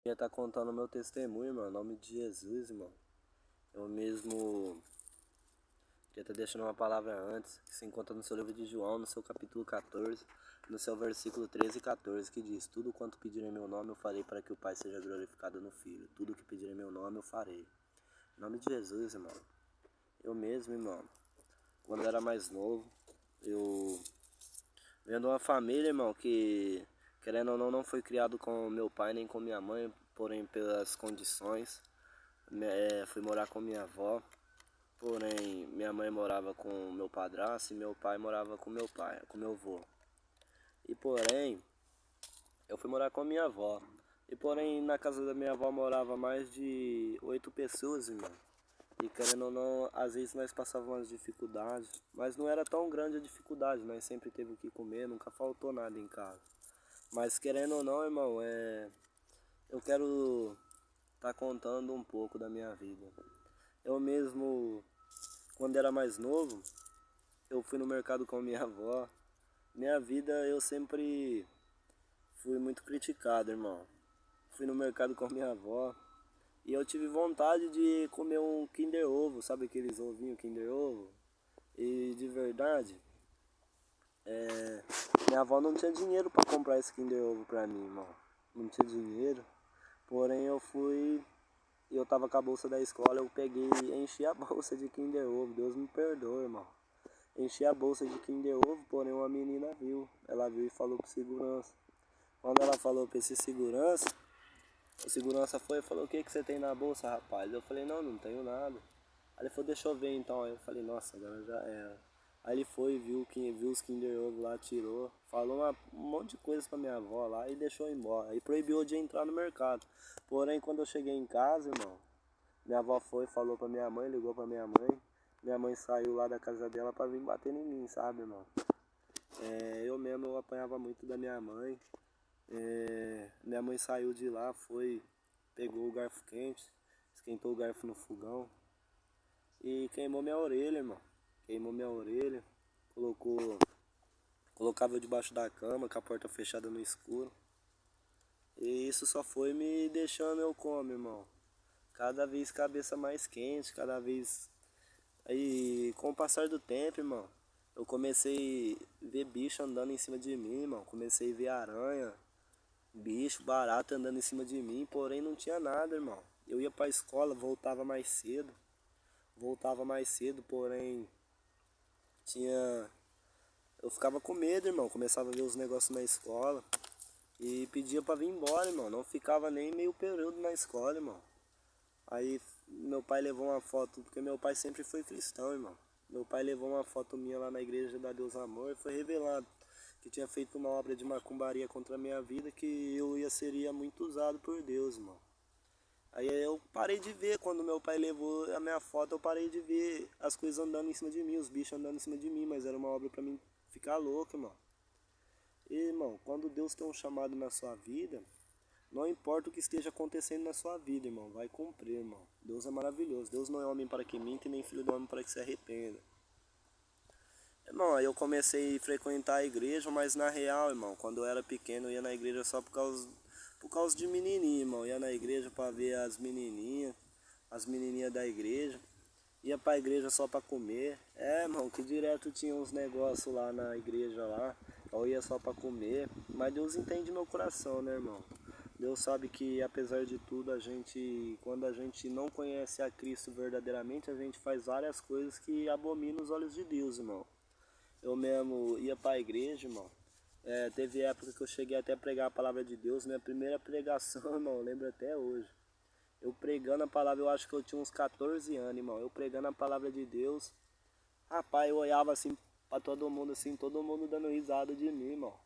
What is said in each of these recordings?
Queria estar contando meu testemunho, irmão, em nome de Jesus, irmão. Eu mesmo queria estar deixando uma palavra antes, que se encontra no seu livro de João, no seu capítulo 14, no seu versículo 13 e 14, que diz: Tudo quanto pedir em meu nome eu farei para que o Pai seja glorificado no Filho. Tudo que pedir em meu nome eu farei. Em nome de Jesus, irmão. Eu mesmo, irmão, quando eu era mais novo, eu venho de uma família, irmão, que, querendo ou não foi criado com meu pai nem com minha mãe, porém pelas condições. Fui morar com minha avó, porém minha mãe morava com meu padrasto e meu pai morava com meu pai, com meu avô. E porém, eu fui morar com a minha avó. E porém, na casa da minha avó morava mais de 8 pessoas, irmão. E querendo ou não, às vezes nós passávamos umas dificuldades, mas não era tão grande a dificuldade, nós sempre teve o que comer, nunca faltou nada em casa. Mas querendo ou não, irmão, eu quero estar contando um pouco da minha vida. Eu mesmo, quando era mais novo, eu fui no mercado com minha avó. Minha vida eu sempre fui muito criticado, irmão. Fui no mercado com minha avó e eu tive vontade de comer um Kinder Ovo, sabe aqueles ovinhos Kinder Ovo? E de verdade, minha avó não tinha dinheiro para comprar esse Kinder Ovo pra mim, irmão. Não tinha dinheiro. Porém eu fui e eu tava com a bolsa da escola, eu peguei e enchi a bolsa de Kinder Ovo. Deus me perdoe, irmão. Enchi a bolsa de Kinder Ovo, porém uma menina viu. Ela viu e falou pro segurança. Quando ela falou pra esse segurança, o segurança foi e falou: O que você tem na bolsa, rapaz? Eu falei: Não tenho nada. Aí ele falou: Deixa eu ver então. Aí eu falei: Nossa, agora já era. Aí ele foi, viu os Kinder Ovo lá, tirou. Falou um monte de coisa pra minha avó lá e deixou eu embora. Aí proibiu de entrar no mercado. Porém, quando eu cheguei em casa, irmão, minha avó foi, falou pra minha mãe, ligou pra minha mãe. Minha mãe saiu lá da casa dela pra vir bater em mim, sabe, irmão? Eu mesmo eu apanhava muito da minha mãe. Minha mãe saiu de lá, foi, pegou o garfo quente, esquentou o garfo no fogão e queimou minha orelha, irmão. Queimou minha orelha, colocava eu debaixo da cama, com a porta fechada no escuro. E isso só foi me deixando eu como, irmão. Cada vez cabeça mais quente, cada vez. Aí, com o passar do tempo, irmão, eu comecei a ver bicho andando em cima de mim, irmão. Comecei a ver aranha, bicho, barato andando em cima de mim, porém não tinha nada, irmão. Eu ia pra escola, voltava mais cedo, porém tinha. Eu ficava com medo, irmão. Começava a ver os negócios na escola e pedia pra vir embora, irmão. Não ficava nem meio período na escola, irmão. Aí meu pai levou uma foto, porque meu pai sempre foi cristão, irmão. Meu pai levou uma foto minha lá na igreja da Deus Amor e foi revelado que tinha feito uma obra de macumbaria contra a minha vida, que seria muito usado por Deus, irmão. Aí eu parei de ver, quando meu pai levou a minha foto, eu parei de ver as coisas andando em cima de mim, os bichos andando em cima de mim, mas era uma obra pra mim ficar louco, irmão. E, irmão, quando Deus tem um chamado na sua vida, não importa o que esteja acontecendo na sua vida, irmão, vai cumprir, irmão. Deus é maravilhoso. Deus não é homem para que minta e nem filho do homem para que se arrependa. Irmão, aí eu comecei a frequentar a igreja, mas na real, irmão, quando eu era pequeno eu ia na igreja só por causa de menininha, irmão. Eu ia na igreja para ver as menininhas da igreja. Ia pra igreja só pra comer. Irmão, que direto tinha uns negócios lá na igreja lá. Eu ia só pra comer. Mas Deus entende meu coração, né, irmão? Deus sabe que apesar de tudo, quando a gente não conhece a Cristo verdadeiramente, a gente faz várias coisas que abominam os olhos de Deus, irmão. Eu mesmo ia pra igreja, irmão. Teve época que eu cheguei até a pregar a palavra de Deus. Minha primeira pregação, irmão, eu lembro até hoje. Eu pregando a palavra, eu acho que eu tinha uns 14 anos, irmão. Eu pregando a palavra de Deus. Rapaz, eu olhava assim pra todo mundo, assim, todo mundo dando risada de mim, irmão.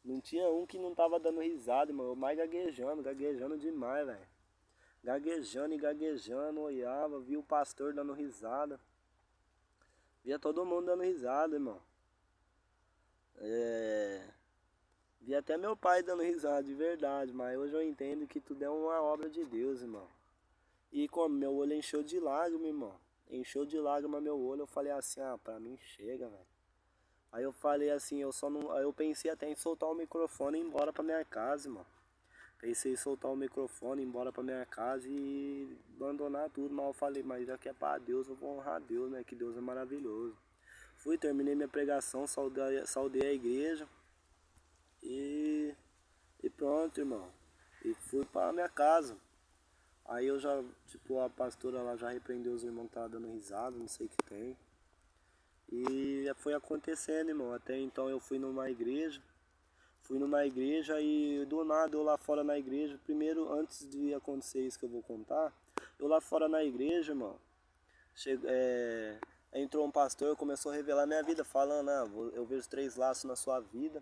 Não tinha um que não tava dando risada, irmão. Eu mais gaguejando demais, velho. Gaguejando e gaguejando, olhava, via o pastor dando risada. Via todo mundo dando risada, irmão. Via até meu pai dando risada, de verdade. Mas hoje eu entendo que tudo é uma obra de Deus, irmão. E como meu olho encheu de lágrima, irmão. Encheu de lágrima meu olho, eu falei assim: pra mim chega, velho. Aí eu falei assim, eu só não. Aí eu pensei até em soltar o microfone e ir embora pra minha casa, irmão. Pensei em soltar o microfone, ir embora pra minha casa e abandonar tudo, mas eu falei, mas já que é pra Deus, eu vou honrar Deus, né? Que Deus é maravilhoso. Fui, terminei minha pregação, saudei a igreja e, e pronto, irmão. E fui pra minha casa. Aí eu já, tipo, a pastora lá já repreendeu os irmãos que estavam dando risada, não sei o que tem. E foi acontecendo, irmão. Até então eu fui numa igreja e do nada eu lá fora na igreja, primeiro antes de acontecer isso que eu vou contar, eu lá fora na igreja, irmão, entrou um pastor, começou a revelar minha vida, falando, eu vejo 3 laços na sua vida,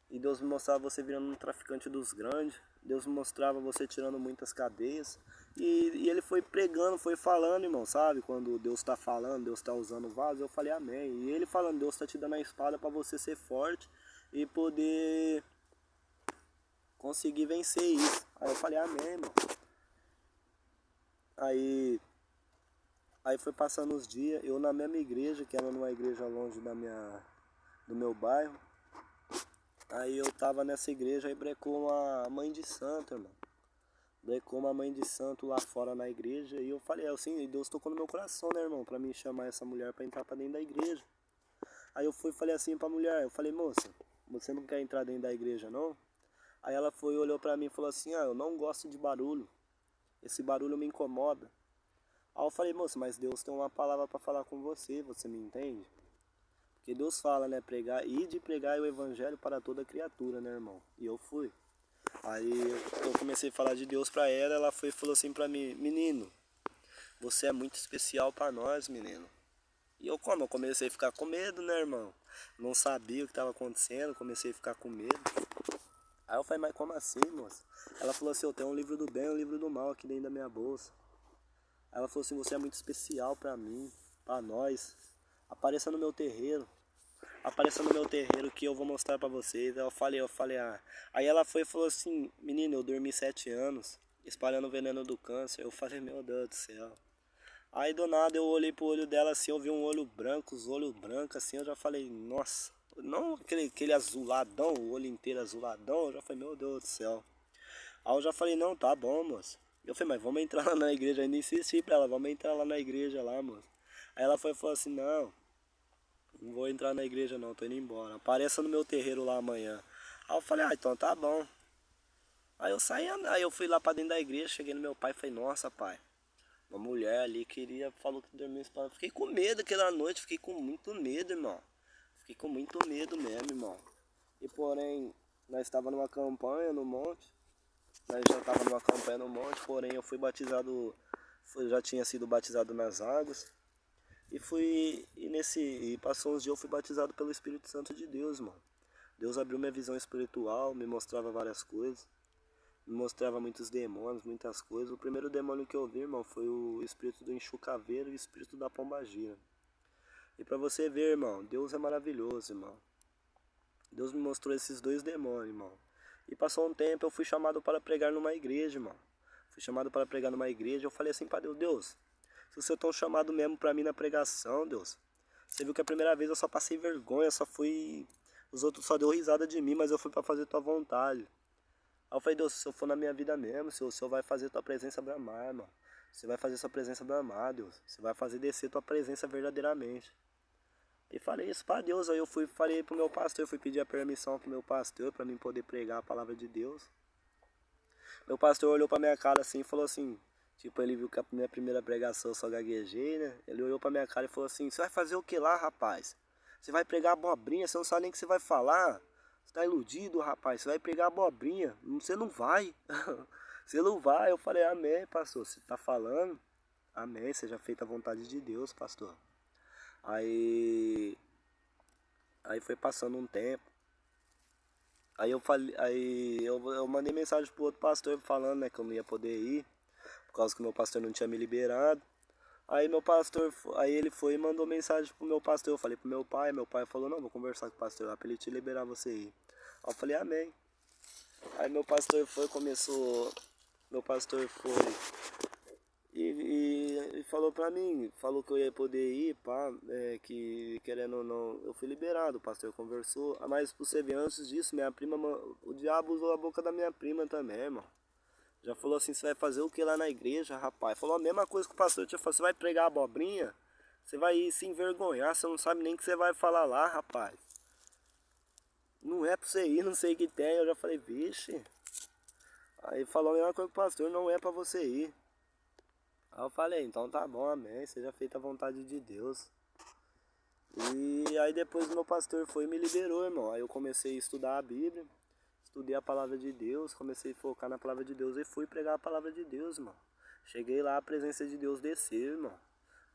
e Deus me mostrava você virando um traficante dos grandes, Deus me mostrava você tirando muitas cadeias, e ele foi pregando, foi falando, irmão, sabe? Quando Deus está falando, Deus está usando o vaso, eu falei amém. E ele falando, Deus está te dando a espada para você ser forte e poder conseguir vencer isso. Aí eu falei amém, irmão. Aí, aí foi passando os dias, eu na mesma igreja, que era numa igreja longe do meu bairro. Aí eu tava nessa igreja e brecou uma mãe de santo, irmão. Brecou uma mãe de santo lá fora na igreja. E eu falei, assim, Deus tocou no meu coração, né, irmão? Pra mim chamar essa mulher pra entrar pra dentro da igreja. Aí eu fui e falei assim pra mulher, eu falei, moça, você não quer entrar dentro da igreja, não? Aí ela foi, olhou pra mim e falou assim, eu não gosto de barulho. Esse barulho me incomoda. Aí eu falei, moça, mas Deus tem uma palavra pra falar com você, você me entende? Porque Deus fala, né, pregar o evangelho para toda criatura, né, irmão? E eu fui. Aí eu comecei a falar de Deus pra ela, ela foi e falou assim pra mim, menino, você é muito especial pra nós, menino. E eu comecei a ficar com medo, né, irmão? Não sabia o que estava acontecendo, comecei a ficar com medo. Aí eu falei, mas como assim, moça? Ela falou assim, eu tenho um livro do bem e um livro do mal aqui dentro da minha bolsa. Aí ela falou assim, você é muito especial pra mim, pra nós. Apareça no meu terreiro. Apareça no meu terreiro que eu vou mostrar pra vocês. Aí eu falei, Aí ela foi e falou assim, menino, eu dormi 7 anos, espalhando o veneno do câncer. Eu falei, meu Deus do céu. Aí do nada eu olhei pro olho dela assim, eu vi um olho branco, os olhos brancos assim, eu já falei, nossa, não aquele azuladão, o olho inteiro azuladão, eu já falei, meu Deus do céu. Aí eu já falei, não, tá bom, moço. Eu falei, mas vamos entrar lá na igreja, ainda insisti pra ela, vamos entrar lá na igreja lá, moço. Aí ela foi e falou assim, não vou entrar na igreja não, tô indo embora. Apareça no meu terreiro lá amanhã. Aí eu falei, então tá bom. Aí eu saí, aí eu fui lá pra dentro da igreja, cheguei no meu pai e falei, nossa pai, uma mulher ali falou que dormiu espalhado. Fiquei com medo aquela noite, fiquei com muito medo, irmão. Fiquei com muito medo mesmo, irmão. E porém, nós estávamos numa campanha no monte. Nós já estávamos numa campanha no monte, porém eu fui batizado, já tinha sido batizado nas águas. E passou uns dias eu fui batizado pelo Espírito Santo de Deus, irmão. Deus abriu minha visão espiritual, me mostrava várias coisas. Me mostrava muitos demônios, muitas coisas. O primeiro demônio que eu vi, irmão, foi o espírito do enxucaveiro e o espírito da pombagira. E pra você ver, irmão, Deus é maravilhoso, irmão. Deus me mostrou esses 2 demônios, irmão. E passou um tempo, eu fui chamado para pregar numa igreja, irmão. Fui chamado para pregar numa igreja. Eu falei assim pra Deus, Deus, se você é tão chamado mesmo pra mim na pregação, Deus. Você viu que a primeira vez eu só passei vergonha, só fui... Os outros só deu risada de mim, mas eu fui pra fazer tua vontade. Aí eu falei, Deus, se eu for na minha vida mesmo, o Senhor vai fazer tua presença bramar, irmão. Você vai fazer sua presença bramar, Deus. Você vai fazer descer tua presença verdadeiramente. E falei isso pra Deus. Aí eu falei pro meu pastor, fui pedir a permissão pro meu pastor pra mim poder pregar a palavra de Deus. Meu pastor olhou pra minha cara assim e falou assim, tipo, ele viu que a minha primeira pregação eu só gaguejei, né? Ele olhou pra minha cara e falou assim, você vai fazer o que lá, rapaz? Você vai pregar abobrinha, você não sabe nem o que você vai falar. Você tá iludido, rapaz, você vai pregar abobrinha. Você não vai. Você não vai. Eu falei, amém, pastor. Você tá falando? Amém, seja feita a vontade de Deus, pastor. Aí foi passando um tempo. Aí eu falei, eu mandei mensagem pro outro pastor falando, né, que eu não ia poder ir, por causa que meu pastor não tinha me liberado. Aí ele foi e mandou mensagem pro meu pastor. Eu falei pro meu pai falou, não, vou conversar com o pastor lá pra ele te liberar você ir. Aí eu falei, amém. Aí meu pastor foi E falou pra mim, falou que eu ia poder ir, pá, que querendo ou não, eu fui liberado, o pastor conversou. Mas pra você ver, antes disso, minha prima, o diabo usou a boca da minha prima também, irmão. Já falou assim, você vai fazer o que lá na igreja, rapaz? Falou a mesma coisa que o pastor tinha falado, você vai pregar abobrinha? Você vai se envergonhar, você não sabe nem o que você vai falar lá, rapaz. Não é pra você ir, não sei o que tem. Eu já falei, vixe. Aí falou a mesma coisa que o pastor, não é pra você ir. Aí eu falei, então tá bom, amém, seja feita a vontade de Deus. E aí depois o meu pastor foi e me liberou, irmão. Aí eu comecei a estudar a Bíblia, estudei a palavra de Deus, comecei a focar na palavra de Deus e fui pregar a palavra de Deus, irmão. Cheguei lá, a presença de Deus desceu, irmão.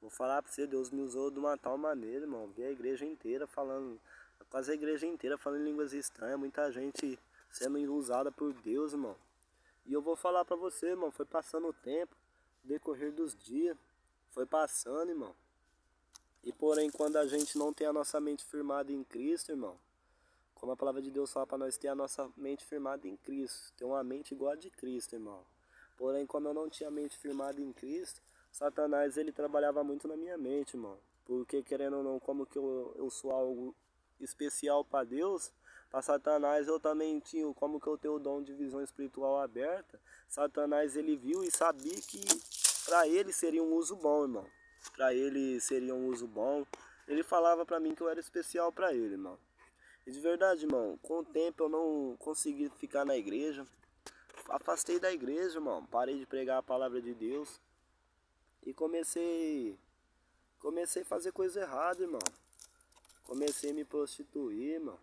Vou falar pra você, Deus me usou de uma tal maneira, irmão. Vi a igreja inteira falando, quase a igreja inteira falando em línguas estranhas, muita gente sendo usada por Deus, irmão. E eu vou falar pra você, irmão, foi passando o tempo, o decorrer dos dias, foi passando, irmão. E porém, quando a gente não tem a nossa mente firmada em Cristo, irmão, como a palavra de Deus fala para nós ter a nossa mente firmada em Cristo, ter uma mente igual a de Cristo, irmão. Porém, como eu não tinha a mente firmada em Cristo, Satanás ele trabalhava muito na minha mente, irmão. Porque querendo ou não, como que eu sou algo especial para Deus, para Satanás eu também tinha, como que eu tenho o dom de visão espiritual aberta, Satanás ele viu e sabia que para ele seria um uso bom, irmão. Para ele seria um uso bom. Ele falava para mim que eu era especial para ele, irmão. E de verdade, irmão, com o tempo eu não consegui ficar na igreja. Afastei da igreja, irmão. Parei de pregar a palavra de Deus. E comecei a fazer coisa errada, irmão. Comecei a me prostituir, irmão.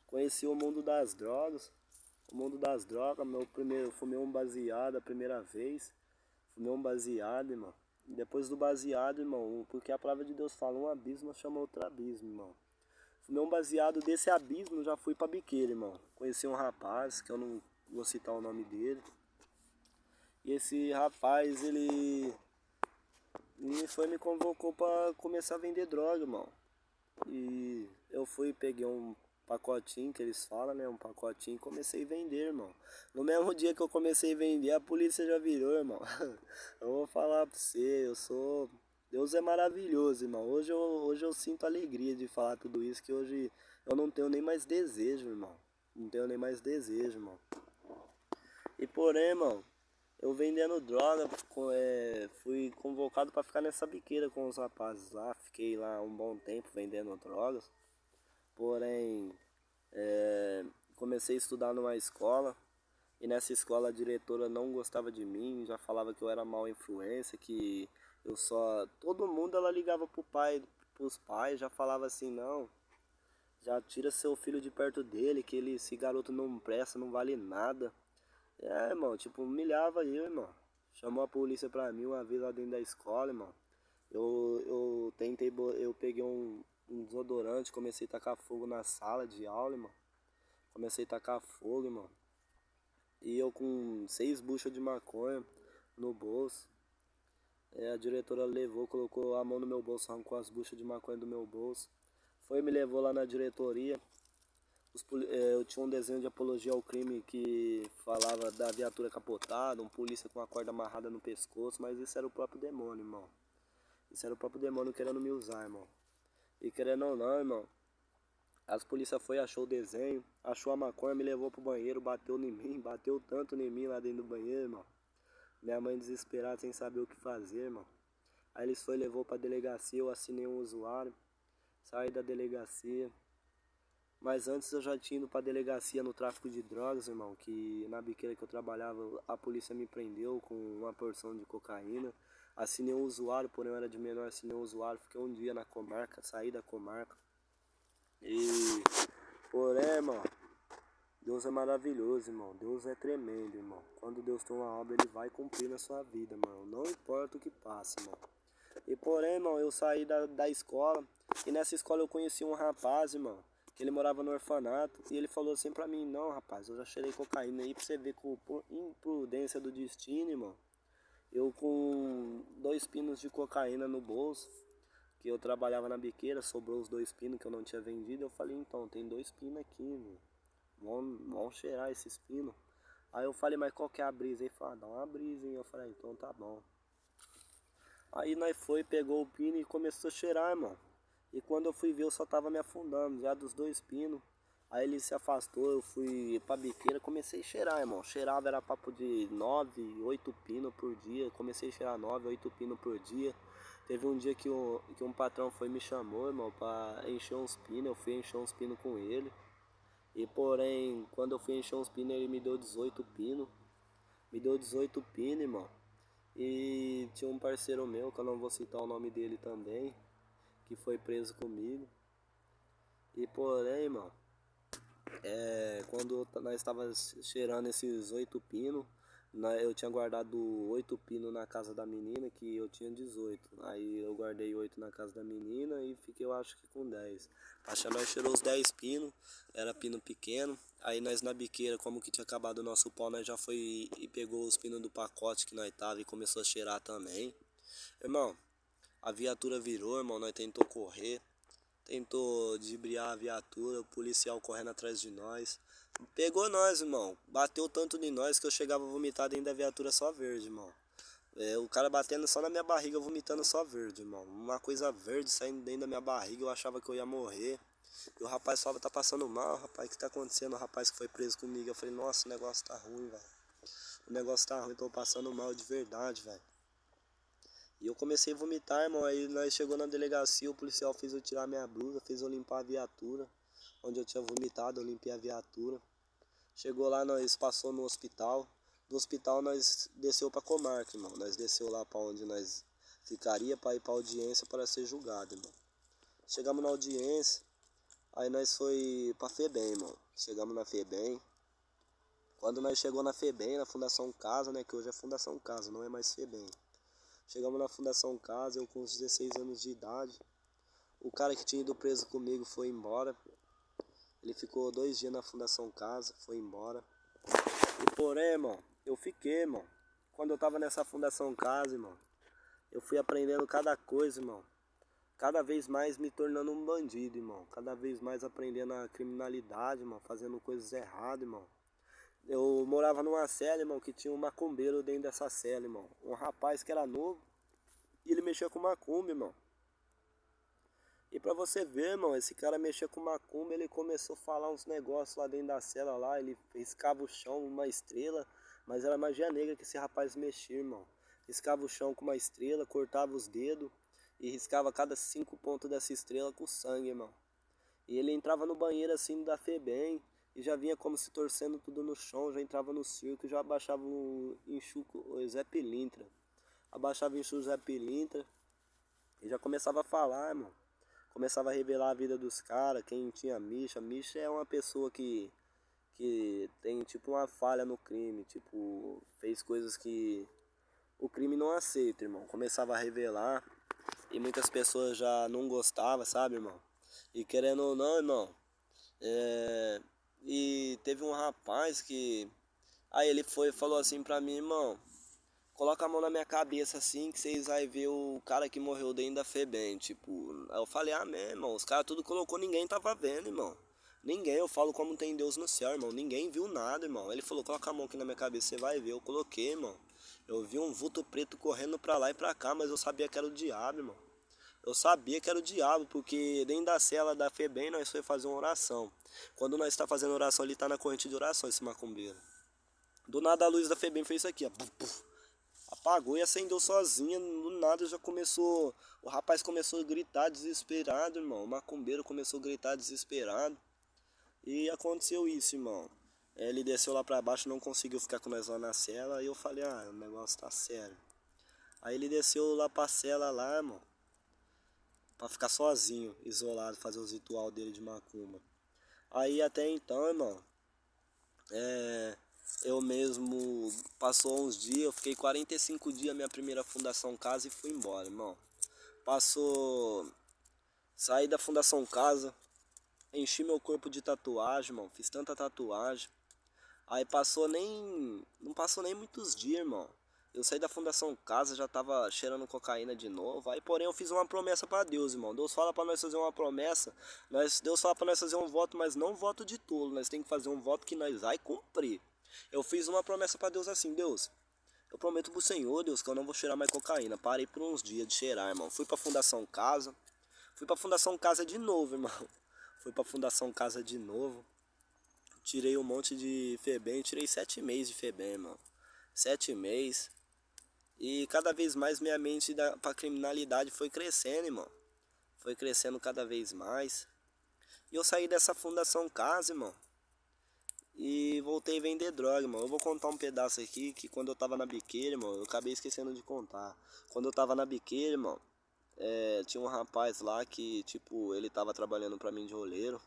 Conheci o mundo das drogas. O mundo das drogas, fumei um baseado a primeira vez. Fumei um baseado, irmão. Depois do baseado, irmão, porque a palavra de Deus fala, um abismo chama outro abismo, irmão. Fumei um baseado desse abismo, já fui pra biqueira, irmão. Conheci um rapaz, que eu não vou citar o nome dele. E esse rapaz, ele me convocou pra começar a vender droga, irmão. E eu fui, peguei um pacotinho que eles falam, né? Um pacotinho e comecei a vender, irmão. No mesmo dia que eu comecei a vender, a polícia já virou, irmão. Eu vou falar pra você, Deus é maravilhoso, irmão. Hoje eu sinto alegria de falar tudo isso, que hoje eu não tenho nem mais desejo, irmão. Não tenho nem mais desejo, irmão. E porém, irmão, eu vendendo droga, fui convocado para ficar nessa biqueira com os rapazes lá. Fiquei lá um bom tempo vendendo drogas. Porém, comecei a estudar numa escola. E nessa escola a diretora não gostava de mim, já falava que eu era mal influência, que eu só... Todo mundo ela ligava pros pais, já falava assim, não, já tira seu filho de perto dele, que esse garoto não presta, não vale nada. Irmão, tipo, humilhava eu, irmão. Chamou a polícia pra mim uma vez lá dentro da escola, irmão. Eu peguei um desodorante, comecei a tacar fogo na sala de aula, irmão. Comecei a tacar fogo, irmão. E eu com 6 buchas de maconha no bolso. A diretora levou, colocou a mão no meu bolso, arrancou as buchas de maconha do meu bolso. Foi, me levou lá na diretoria. Eu tinha um desenho de apologia ao crime que falava da viatura capotada, um polícia com a corda amarrada no pescoço, mas isso era o próprio demônio, irmão. Isso era o próprio demônio querendo me usar, irmão. E querendo ou não, irmão, as polícia foi, achou o desenho, achou a maconha, me levou pro banheiro, bateu em mim, bateu tanto em mim lá dentro do banheiro, irmão. Minha mãe desesperada, sem saber o que fazer, irmão. Aí eles foi, levou pra delegacia, eu assinei um usuário, saí da delegacia. Mas antes eu já tinha ido pra delegacia no tráfico de drogas, irmão, que na biqueira que eu trabalhava, a polícia me prendeu com uma porção de cocaína. Assinei um usuário, porém eu era de menor, assinei um usuário, fiquei um dia na comarca, saí da comarca. E, porém, irmão, Deus é maravilhoso, irmão. Deus é tremendo, irmão. Quando Deus tem uma obra, Ele vai cumprir na sua vida, irmão. Não importa o que passe, irmão. E porém, irmão, eu saí da escola. E nessa escola eu conheci um rapaz, irmão, que ele morava no orfanato. E ele falou assim pra mim, não, rapaz, eu já cheirei cocaína aí pra você ver com imprudência do destino, irmão. Eu com 2 pinos de cocaína no bolso, que eu trabalhava na biqueira, sobrou os 2 pinos que eu não tinha vendido. Eu falei, então, tem 2 pinos aqui, irmão. Vamos cheirar esses pinos. Aí eu falei, mas qual que é a brisa? Ele falou, dá uma brisa, hein? Eu falei, então tá bom. Aí nós foi, pegou o pino e começou a cheirar, irmão. E quando eu fui ver, eu só tava me afundando, já dos 2 pinos. Aí ele se afastou, eu fui pra biqueira, comecei a cheirar, irmão. Cheirava, era papo de 9, 8 pinos por dia. Comecei a cheirar 9, 8 pinos por dia. Teve um dia que um patrão foi e me chamou, irmão, pra encher uns pinos. Eu fui encher uns pinos com ele. E porém, quando eu fui encher uns pinos, ele me deu 18 pinos. Me deu 18 pinos, irmão. E tinha um parceiro meu, que eu não vou citar o nome dele também, que foi preso comigo. E porém, irmão, quando nós estava cheirando esses 8 pinos, eu tinha guardado 8 pinos na casa da menina, que eu tinha 18. Aí eu guardei 8 na casa da menina e fiquei, eu acho que com 10. Acho que nós cheirou os 10 pinos, era pino pequeno. Aí nós na biqueira, como que tinha acabado o nosso pau, nós já foi e pegou os pinos do pacote que nós tava e começou a cheirar também. Irmão, a viatura virou, irmão, nós tentou correr. Tentou debriar a viatura, o policial correndo atrás de nós. Pegou nós, irmão. Bateu tanto de nós que eu chegava a vomitar dentro da viatura só verde, irmão. O cara batendo só na minha barriga, vomitando só verde, irmão. Uma coisa verde saindo dentro da minha barriga, eu achava que eu ia morrer. E o rapaz falava, tá passando mal, rapaz, o que tá acontecendo? O rapaz que foi preso comigo. Eu falei, nossa, o negócio tá ruim, velho. O negócio tá ruim, tô passando mal de verdade, velho. E eu comecei a vomitar, irmão. Aí nós chegou na delegacia, o policial fez eu tirar minha blusa, fez eu limpar a viatura. Onde eu tinha vomitado, eu limpei a viatura. Chegou lá, nós passou no hospital. Do hospital nós desceu pra comarca, irmão. Nós desceu lá pra onde nós ficaria pra ir pra audiência para ser julgado, irmão. Chegamos na audiência, aí nós foi pra FEBEM, irmão. Chegamos na FEBEM. Quando nós chegou na FEBEM, na Fundação Casa, né, que hoje é Fundação Casa, não é mais FEBEM. Chegamos na Fundação Casa, eu com uns 16 anos de idade. O cara que tinha ido preso comigo foi embora. Ele ficou 2 dias na Fundação Casa, foi embora. E porém, irmão, eu fiquei, irmão. Quando eu tava nessa Fundação Casa, irmão, eu fui aprendendo cada coisa, irmão. Cada vez mais me tornando um bandido, irmão. Cada vez mais aprendendo a criminalidade, irmão. Fazendo coisas erradas, irmão. Eu morava numa cela, irmão, que tinha um macumbeiro dentro dessa cela, irmão. Um rapaz que era novo e ele mexia com macumba, irmão. E pra você ver, irmão, esse cara mexia com macumba, ele começou a falar uns negócios lá dentro da cela lá, ele riscava o chão uma estrela, mas era magia negra que esse rapaz mexia, irmão. Riscava o chão com uma estrela, cortava os dedos e riscava cada 5 pontos dessa estrela com sangue, irmão. E ele entrava no banheiro assim da FEBEM e já vinha como se torcendo tudo no chão, já entrava no circo, já abaixava o enxuco, o Zé Pilintra. Abaixava o enxuco Zé Pilintra e já começava a falar, irmão. Começava a revelar a vida dos caras, quem tinha micha. Micha é uma pessoa que tem tipo uma falha no crime, tipo, fez coisas que o crime não aceita, irmão. Começava a revelar e muitas pessoas já não gostavam, sabe, irmão? E querendo ou não, irmão, e teve um rapaz que... Aí ele foi e falou assim pra mim, irmão, coloca a mão na minha cabeça assim que vocês vão ver o cara que morreu dentro da FEBEM, tipo. Aí eu falei, amém, irmão. Os caras tudo colocou, ninguém tava vendo, irmão. Ninguém, eu falo como tem Deus no céu, irmão. Ninguém viu nada, irmão. Ele falou, coloca a mão aqui na minha cabeça, você vai ver. Eu coloquei, irmão. Eu vi um vulto preto correndo pra lá e pra cá, mas eu sabia que era o diabo, irmão. Eu sabia que era o diabo, porque dentro da cela da FEBEM nós foi fazer uma oração. Quando nós tá fazendo oração, ele tá na corrente de oração, esse macumbeiro. Do nada a luz da FEBEM fez isso aqui, ó. Puf, puf. Apagou e acendeu sozinha, do nada já começou. O rapaz começou a gritar desesperado, irmão. O macumbeiro começou a gritar desesperado. E aconteceu isso, irmão. Ele desceu lá pra baixo, não conseguiu ficar com nós lá na cela. E eu falei, o negócio tá sério. Aí ele desceu lá pra cela lá, irmão. Pra ficar sozinho, isolado, fazer os ritual dele de macumba. Aí até então, irmão, eu mesmo, passou uns dias, eu fiquei 45 dias minha primeira Fundação Casa e fui embora, irmão. Passou, saí da Fundação Casa, enchi meu corpo de tatuagem, irmão, fiz tanta tatuagem. Aí não passou nem muitos dias, irmão. Eu saí da Fundação Casa, já tava cheirando cocaína de novo. Aí, porém, eu fiz uma promessa pra Deus, irmão. Deus fala pra nós fazer uma promessa. Deus fala pra nós fazer um voto, mas não voto de tolo. Nós tem que fazer um voto que nós vai cumprir. Eu fiz uma promessa pra Deus assim, Deus, eu prometo pro Senhor, Deus, que eu não vou cheirar mais cocaína. Parei por uns dias de cheirar, irmão. Fui pra Fundação Casa. Fui pra Fundação Casa de novo, irmão. Fui pra Fundação Casa de novo. Tirei um monte de Febem. Tirei 7 meses de Febem, irmão. 7 meses. E cada vez mais minha mente pra criminalidade foi crescendo, irmão. Foi crescendo cada vez mais. E eu saí dessa Fundação Casa, irmão. E voltei a vender droga, irmão. Eu vou contar um pedaço aqui que quando eu tava na biqueira, irmão, eu acabei esquecendo de contar. Quando eu tava na biqueira, irmão, tinha um rapaz lá que, tipo, ele tava trabalhando pra mim de roleiro.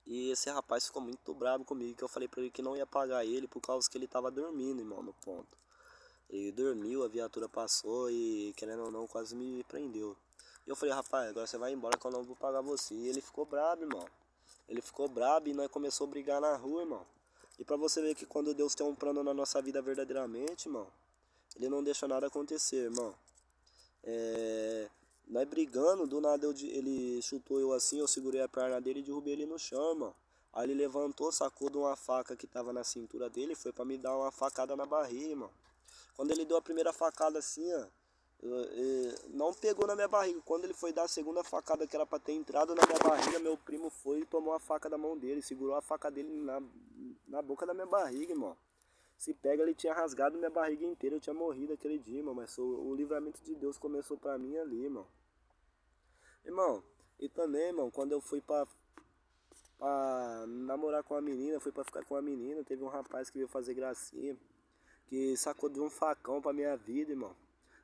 E esse rapaz ficou muito bravo comigo, que eu falei pra ele que não ia pagar ele por causa que ele tava dormindo, irmão, no ponto. Ele dormiu, a viatura passou e, querendo ou não, quase me prendeu. E eu falei, rapaz, agora você vai embora que eu não vou pagar você. E ele ficou bravo, irmão. Ele ficou brabo e nós começamos a brigar na rua, irmão. E pra você ver que quando Deus tem um plano na nossa vida verdadeiramente, irmão, Ele não deixa nada acontecer, irmão. Nós brigando, do nada ele chutou eu assim, eu segurei a perna dele e derrubei ele no chão, irmão. Aí ele levantou, sacou de uma faca que tava na cintura dele e foi pra me dar uma facada na barriga, irmão. Quando ele deu a primeira facada assim, ó, não pegou na minha barriga. Quando ele foi dar a segunda facada que era pra ter entrado na minha barriga, meu primo foi e tomou a faca da mão dele, segurou a faca dele na boca da minha barriga, irmão. Se pega, ele tinha rasgado minha barriga inteira, eu tinha morrido aquele dia, irmão. Mas o livramento de Deus começou pra mim ali, irmão. Irmão, e também, irmão, quando eu fui pra namorar com a menina, fui pra ficar com a menina, teve um rapaz que veio fazer gracinha, que sacou de um facão pra minha vida, irmão.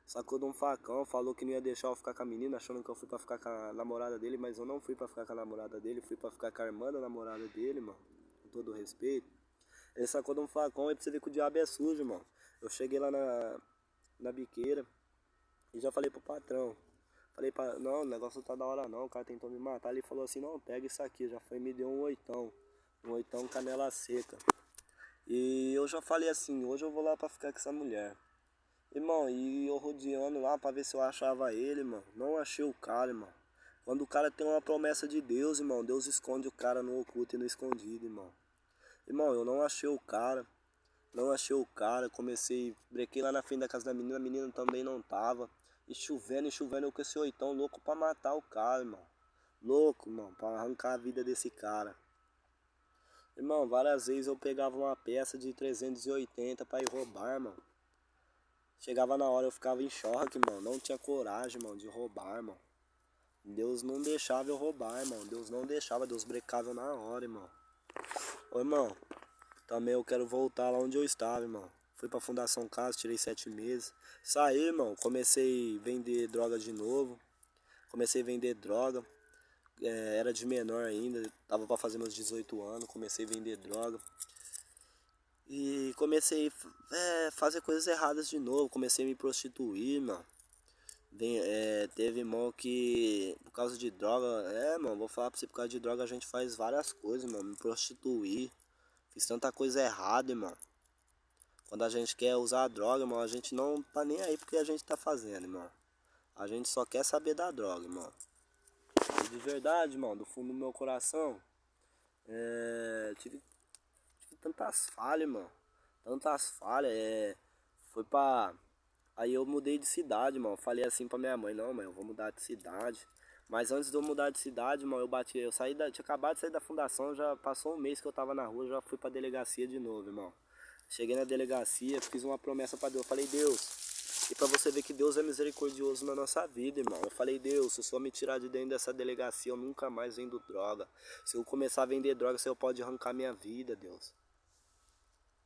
Sacou de um facão, falou que não ia deixar eu ficar com a menina, achando que eu fui pra ficar com a namorada dele, mas eu não fui pra ficar com a namorada dele, fui pra ficar com a irmã da namorada dele, irmão. Com todo respeito. Ele sacou de um facão e pra você ver que o diabo é sujo, irmão. Eu cheguei lá na biqueira e já falei pro patrão. Falei pra, não, o negócio não tá da hora não, o cara tentou me matar. Ele falou assim, não, pega isso aqui, já foi e me deu um oitão. Um oitão canela seca. E eu já falei assim, hoje eu vou lá pra ficar com essa mulher. Irmão, e eu rodeando lá pra ver se eu achava ele, irmão. Não achei o cara, irmão. Quando o cara tem uma promessa de Deus, irmão, Deus esconde o cara no oculto e no escondido, irmão. Irmão, eu não achei o cara. Não achei o cara. Comecei, brequei lá na frente da casa da menina, a menina também não tava. E chovendo, eu com esse oitão louco pra matar o cara, irmão. Louco, irmão, pra arrancar a vida desse cara. Irmão, várias vezes eu pegava uma peça de 380 pra ir roubar, irmão. Chegava na hora, eu ficava em choque, irmão. Não tinha coragem, irmão, de roubar, irmão. Deus não deixava eu roubar, irmão. Deus não deixava, Deus brecava na hora, irmão. Ô, irmão, também eu quero voltar lá onde eu estava, irmão. Fui pra Fundação Casa, tirei 7 meses. Saí, irmão, comecei a vender droga de novo. Comecei a vender droga. Era de menor ainda, tava pra fazer meus 18 anos. Comecei a vender droga. E comecei a fazer coisas erradas de novo. Comecei a me prostituir, mano. Teve irmão que, por causa de droga, mano, vou falar pra você, por causa de droga a gente faz várias coisas, mano. Me prostituir. Fiz tanta coisa errada, irmão. Quando a gente quer usar a droga, irmão, a gente não tá nem aí porque a gente tá fazendo, irmão. A gente só quer saber da droga, irmão. E de verdade, irmão, do fundo do meu coração, tive tantas falhas, irmão. Tantas falhas, foi pra... Aí eu mudei de cidade, irmão. Falei assim pra minha mãe, não, mãe, eu vou mudar de cidade. Mas antes de eu mudar de cidade, irmão, eu saí tinha acabado de sair da fundação, já passou um mês que eu tava na rua, já fui pra delegacia de novo, irmão. Cheguei na delegacia, fiz uma promessa pra Deus. Falei, Deus, e pra você ver que Deus é misericordioso na nossa vida, irmão. Eu falei, Deus, se o Senhor me tirar de dentro dessa delegacia, eu nunca mais vendo droga. Se eu começar a vender droga, o Senhor pode arrancar minha vida, Deus.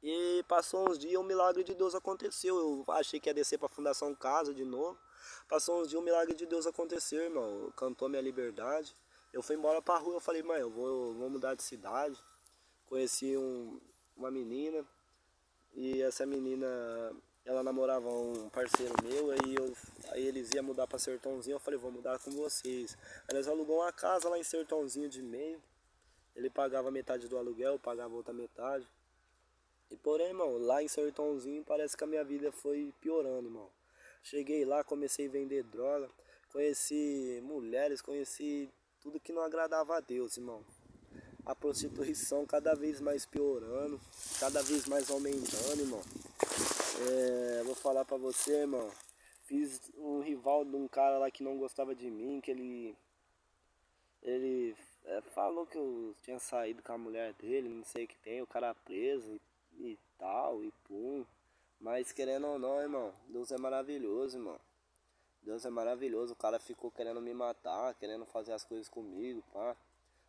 E passou uns dias, um milagre de Deus aconteceu. Eu achei que ia descer pra Fundação Casa de novo. Passou uns dias, um milagre de Deus aconteceu, irmão. Cantou minha liberdade. Eu fui embora pra rua, eu falei, mãe, eu vou mudar de cidade. Conheci uma menina. E essa menina, ela namorava um parceiro meu. Aí eles iam mudar pra Sertãozinho. Eu falei, vou mudar com vocês. Aí nós alugamos uma casa lá em Sertãozinho de meio. Ele pagava metade do aluguel, eu pagava outra metade. E porém, irmão, lá em Sertãozinho parece que a minha vida foi piorando, irmão. Cheguei lá, comecei a vender droga, conheci mulheres, conheci tudo que não agradava a Deus, irmão. a prostituição cada vez mais piorando, cada vez mais aumentando, irmão. Vou falar pra você, irmão. Fiz um rival de um cara lá que não gostava de mim, que ele falou que eu tinha saído com a mulher dele, não sei o que tem, o cara preso e tal, e pum. Mas querendo ou não, irmão, Deus é maravilhoso, irmão. Deus é maravilhoso, o cara ficou querendo me matar, querendo fazer as coisas comigo, pá.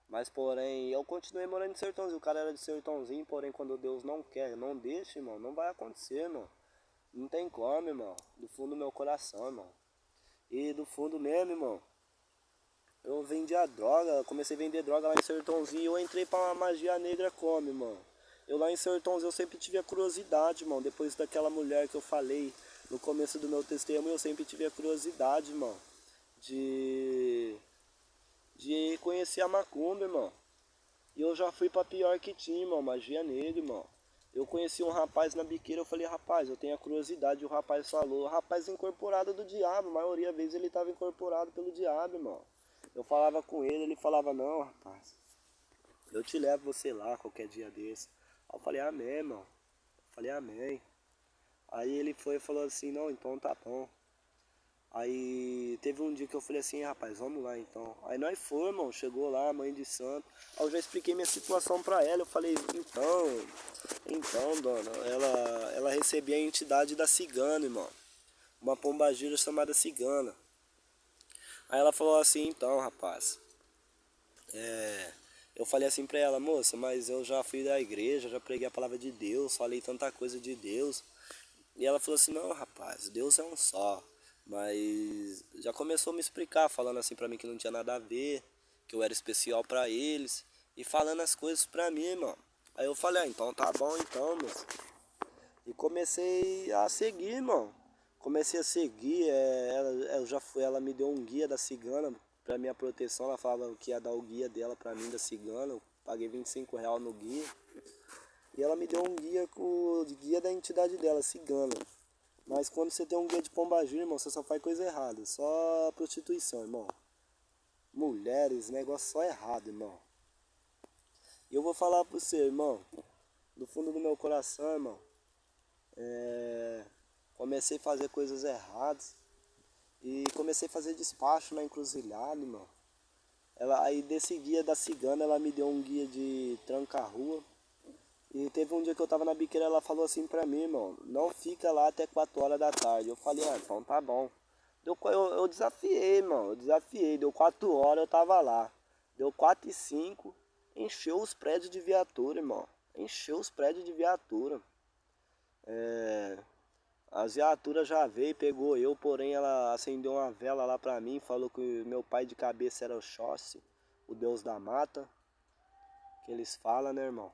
Mas porém, eu continuei morando em Sertãozinho, o cara era de Sertãozinho, porém quando Deus não quer, não deixa, irmão, não vai acontecer, irmão. Não tem como, irmão, do fundo do meu coração, irmão. E do fundo mesmo, irmão, eu vendia droga, comecei a vender droga lá em Sertãozinho e eu entrei pra uma magia negra como, irmão. Eu lá em Sertãozinho eu sempre tive a curiosidade, irmão, depois daquela mulher que eu falei no começo do meu testemunho, eu sempre tive a curiosidade, irmão, de de conhecer a macumba, irmão. E eu já fui pra pior que tinha, irmão, magia negra, irmão. Eu conheci um rapaz na biqueira, eu falei, rapaz, eu tenho a curiosidade, e o rapaz falou, rapaz incorporado do diabo, a maioria das vezes ele estava incorporado pelo diabo, irmão. Eu falava com ele falava, não, rapaz, eu te levo você lá qualquer dia desse. Aí eu falei, amém, irmão. Eu falei, amém. Aí ele foi e falou assim, não, então tá bom. Aí teve um dia que eu falei assim, rapaz, vamos lá então. Aí nós fomos, irmão, chegou lá, mãe de santo. Aí eu já expliquei minha situação pra ela. Eu falei, então, dona, ela recebia a entidade da cigana, irmão. Uma pombagira chamada cigana. Aí ela falou assim, então, rapaz, eu falei assim pra ela, moça, mas eu já fui da igreja, já preguei a palavra de Deus, falei tanta coisa de Deus. E ela falou assim, não, rapaz, Deus é um só. Mas já começou a me explicar, falando assim pra mim que não tinha nada a ver, que eu era especial pra eles, e falando as coisas pra mim, irmão. Aí eu falei, então tá bom então, moça. E comecei a seguir, irmão. Comecei a seguir, ela me deu um guia da cigana pra minha proteção. Ela falava que ia dar o guia dela pra mim da cigana. Eu paguei R$ 25 no guia. E ela me deu um guia com o guia da entidade dela, cigana. Mas quando você tem um guia de pombagira, irmão, você só faz coisa errada. Só prostituição, irmão. Mulheres, negócio só errado, irmão. E eu vou falar pra você, irmão. Do fundo do meu coração, irmão. Comecei a fazer coisas erradas. E comecei a fazer despacho na encruzilhada, irmão. Aí desse guia da cigana, ela me deu um guia de tranca-rua. E teve um dia que eu tava na biqueira, ela falou assim pra mim, irmão, não fica lá até 4 horas da tarde. Eu falei, então tá bom. Eu desafiei, irmão, eu desafiei. Deu 4 horas, eu tava lá. Deu 4 e 5, encheu os prédios de viatura, irmão. Encheu os prédios de viatura. As viaturas já veio, pegou eu, porém ela acendeu uma vela lá pra mim, falou que meu pai de cabeça era o Xóssi, o deus da mata, que eles falam, né, irmão?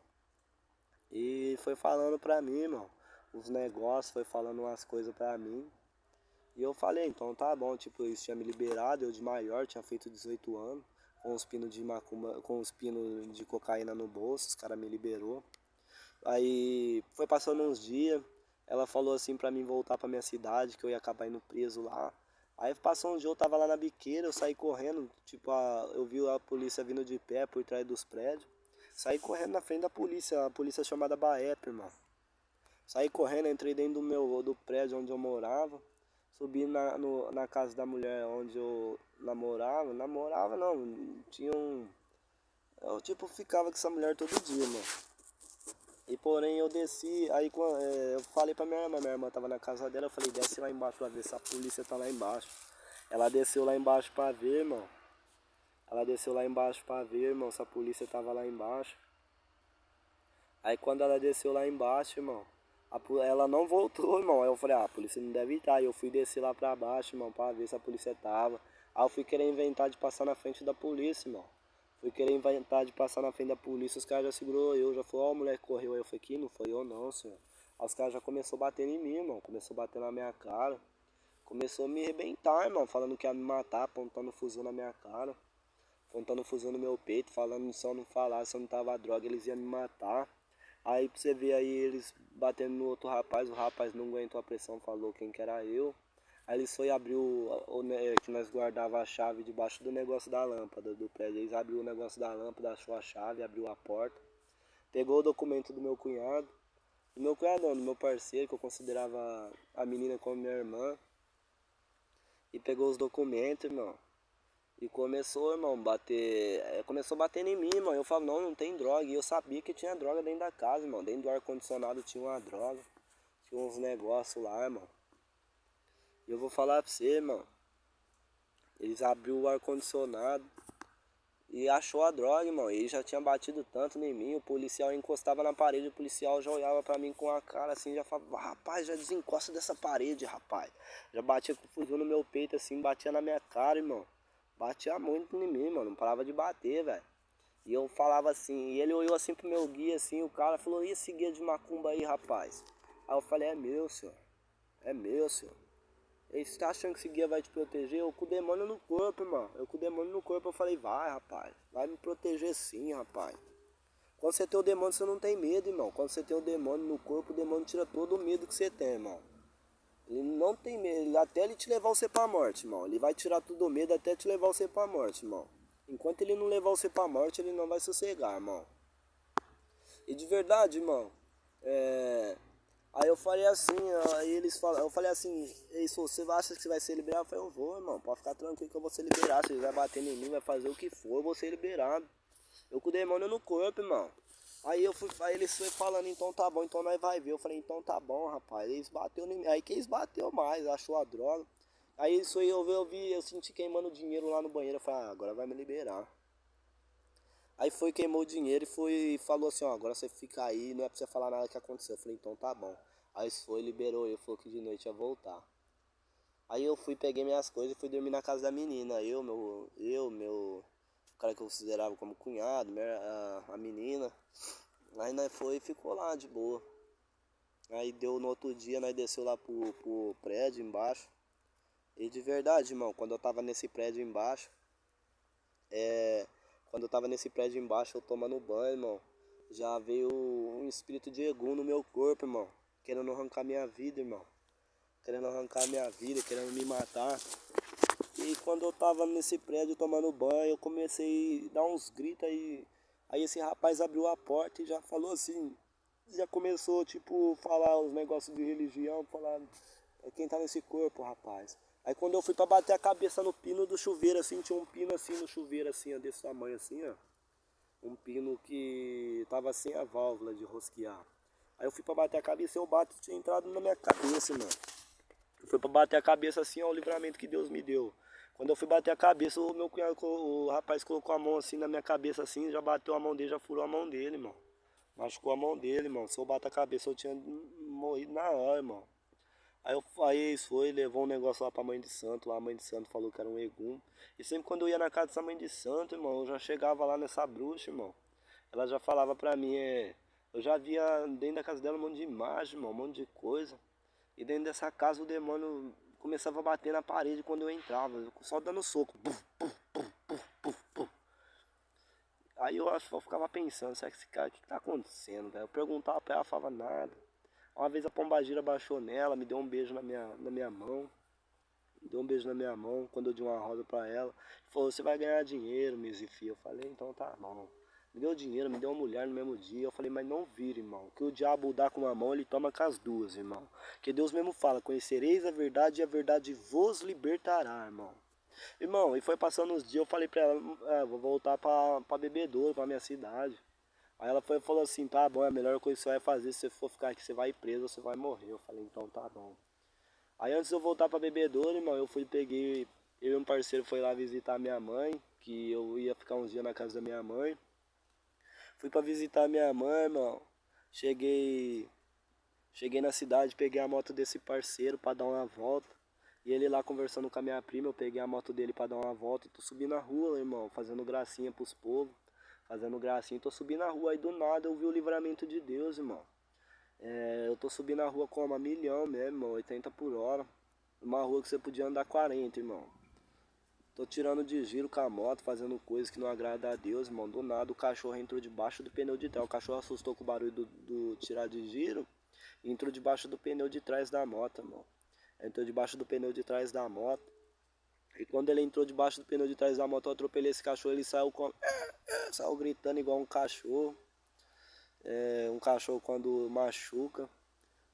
E foi falando pra mim, irmão, os negócios, foi falando umas coisas pra mim. E eu falei, então tá bom, tipo, eles tinham me liberado, eu de maior, tinha feito 18 anos, com os pinos de macumba, com os pinos de cocaína no bolso, os caras me liberou. Aí foi passando uns dias, ela falou assim pra mim voltar pra minha cidade, que eu ia acabar indo preso lá. Aí passou um dia, eu tava lá na biqueira, eu saí correndo, tipo, eu vi a polícia vindo de pé por trás dos prédios. Saí correndo na frente da polícia, a polícia chamada Baep, irmão. Saí correndo, entrei dentro do prédio onde eu morava. Subi na casa da mulher onde eu namorava. Namorava não, tinha um... Eu tipo ficava com essa mulher todo dia, mano. E porém eu desci, aí eu falei pra minha irmã tava na casa dela, eu falei, desce lá embaixo pra ver se a polícia tá lá embaixo. Ela desceu lá embaixo pra ver, irmão. Ela desceu lá embaixo pra ver, irmão, se a polícia tava lá embaixo. Aí quando ela desceu lá embaixo, irmão, ela não voltou, irmão. Aí eu falei, a polícia não deve estar. Aí eu fui descer lá pra baixo, irmão, pra ver se a polícia tava. Aí eu fui querer inventar de passar na frente da polícia, irmão. Fui querer inventar de passar na frente da polícia, os caras já segurou eu, já falou, ó, a mulher que correu. Aí eu falei, que não foi eu não, senhor. Aí os caras já começou a bater em mim, irmão. Começou a bater na minha cara. Começou a me arrebentar, irmão, falando que ia me matar, apontando fuzil na minha cara. Apontando fuzil no meu peito, falando se eu não falasse, se eu não tava droga, eles iam me matar. Aí pra você ver aí eles batendo no outro rapaz, o rapaz não aguentou a pressão, falou quem que era eu. Aí eles foi abrir que nós guardava a chave debaixo do negócio da lâmpada do prédio. Eles abriu o negócio da lâmpada, achou a chave, abriu a porta. Pegou o documento do meu cunhado. Do meu cunhado não, do meu parceiro, que eu considerava a menina como minha irmã. E pegou os documentos, irmão. E começou, irmão, bater. Começou batendo em mim, irmão. Eu falo, não, não tem droga. E eu sabia que tinha droga dentro da casa, irmão. Dentro do ar-condicionado tinha uma droga. Tinha uns negócios lá, irmão. E eu vou falar pra você, irmão. Eles abriu o ar-condicionado e achou a droga, irmão. E já tinha batido tanto em mim. O policial encostava na parede, o policial já olhava pra mim com a cara assim, já falava, rapaz, já desencosta dessa parede, rapaz. Já batia com o fuzil no meu peito assim, batia na minha cara, irmão. Batia muito em mim, mano. Não parava de bater, velho. E eu falava assim, e ele olhou assim pro meu guia, assim, o cara falou, e esse guia de macumba aí, rapaz? Aí eu falei, é meu, senhor. É meu, senhor. E você tá achando que esse guia vai te proteger? Eu com o demônio no corpo, irmão. Eu com o demônio no corpo, eu falei, vai, rapaz. Vai me proteger sim, rapaz. Quando você tem o demônio, você não tem medo, irmão. Quando você tem o demônio no corpo, o demônio tira todo o medo que você tem, irmão. Ele não tem medo, até ele te levar você pra morte, irmão. Ele vai tirar todo o medo até te levar você pra morte, irmão. Enquanto ele não levar você pra morte, ele não vai sossegar, irmão. E de verdade, irmão, aí eu falei assim, aí eles falam, eu falei assim, isso, você acha que você vai ser liberado? Eu falei, eu vou, irmão, pode ficar tranquilo que eu vou ser liberado. Se ele vai bater em mim, vai fazer o que for, eu vou ser liberado. Eu com o demônio no corpo, irmão. Aí eles foi falando, então tá bom, então nós vai ver. Eu falei, então tá bom, rapaz. Eles bateu em mim. Aí que eles bateu mais, achou a droga. Aí isso aí eu senti queimando dinheiro lá no banheiro. Eu falei, agora vai me liberar. Aí foi, queimou o dinheiro e foi e falou assim, ó, agora você fica aí, não é pra você falar nada que aconteceu. Eu falei, então tá bom. Aí foi, liberou eu, falou que de noite ia voltar. Aí eu fui, peguei minhas coisas e fui dormir na casa da menina. Meu o cara que eu considerava como cunhado, a menina. Aí nós foi e ficou lá de boa. Aí deu no outro dia, nós desceu lá pro prédio embaixo. E de verdade, irmão, quando eu tava nesse prédio embaixo, é, quando eu tava nesse prédio embaixo, eu tomando banho, irmão, já veio um espírito de Egum no meu corpo, irmão, querendo arrancar minha vida, irmão, querendo arrancar minha vida, querendo me matar. E quando eu tava nesse prédio tomando banho, eu comecei a dar uns gritos aí esse rapaz abriu a porta e já falou assim, já começou tipo falar os negócios de religião, falar quem tá nesse corpo, rapaz. Aí quando eu fui pra bater a cabeça no pino do chuveiro, assim, tinha um pino assim no chuveiro, assim, ó, desse tamanho, assim, ó. Um pino que tava sem a válvula de rosquear. Aí eu fui pra bater a cabeça e eu bato tinha entrado na minha cabeça, mano. Eu fui pra bater a cabeça assim, ó, o livramento que Deus me deu. Quando eu fui bater a cabeça, o meu cunhado, o rapaz colocou a mão assim na minha cabeça, assim, já bateu a mão dele, já furou a mão dele, irmão. Machucou a mão dele, irmão. Se eu bater a cabeça, eu tinha morrido na hora, irmão. Aí eles foi, levou um negócio lá pra mãe de santo, lá a mãe de santo falou que era um egum. E sempre quando eu ia na casa dessa mãe de santo, irmão, eu já chegava lá nessa bruxa, irmão. Ela já falava pra mim, eu já via dentro da casa dela um monte de imagem, irmão, um monte de coisa. E dentro dessa casa o demônio começava a bater na parede quando eu entrava, só dando soco. Puf, puf, puf, puf, puf, puf. Aí eu ficava pensando, será que esse cara, o que tá acontecendo, velho? Eu perguntava pra ela, ela falava nada. Uma vez a pombagira baixou nela, me deu um beijo na minha mão. Me deu um beijo na minha mão quando eu dei uma rosa pra ela. Falou, você vai ganhar dinheiro, Mizifia. Eu falei, então tá bom. Me deu dinheiro, me deu uma mulher no mesmo dia. Eu falei, mas não vira, irmão. Que o diabo dá com uma mão, ele toma com as duas, irmão. Que Deus mesmo fala, conhecereis a verdade e a verdade vos libertará, irmão. Irmão, e foi passando os dias, eu falei pra ela, vou voltar pra Bebedouro, pra minha cidade. Aí ela foi, falou assim, tá bom, é a melhor coisa que você vai fazer, se você for ficar aqui, você vai ir preso, você vai morrer. Eu falei, então tá bom. Aí antes de eu voltar pra Bebedouro, irmão, eu e um parceiro foi lá visitar minha mãe, que eu ia ficar uns dias na casa da minha mãe. Fui pra visitar minha mãe, irmão. Cheguei, cheguei na cidade, peguei a moto desse parceiro pra dar uma volta. E ele lá conversando com a minha prima, eu peguei a moto dele pra dar uma volta. Tô subindo a rua, irmão, fazendo gracinha pros povos. Fazendo gracinha, tô subindo a rua aí do nada eu vi o livramento de Deus, irmão. Eu tô subindo a rua como a milhão mesmo, irmão, 80 por hora. Uma rua que você podia andar 40, irmão. Tô tirando de giro com a moto, fazendo coisas que não agrada a Deus, irmão. Do nada o cachorro entrou debaixo do pneu de trás. O cachorro assustou com o barulho do tirar de giro e entrou debaixo do pneu de trás da moto, irmão. Entrou debaixo do pneu de trás da moto. E quando ele entrou debaixo do pneu de trás da moto, eu atropelei esse cachorro, ele saiu saiu gritando igual um cachorro. Um cachorro quando machuca.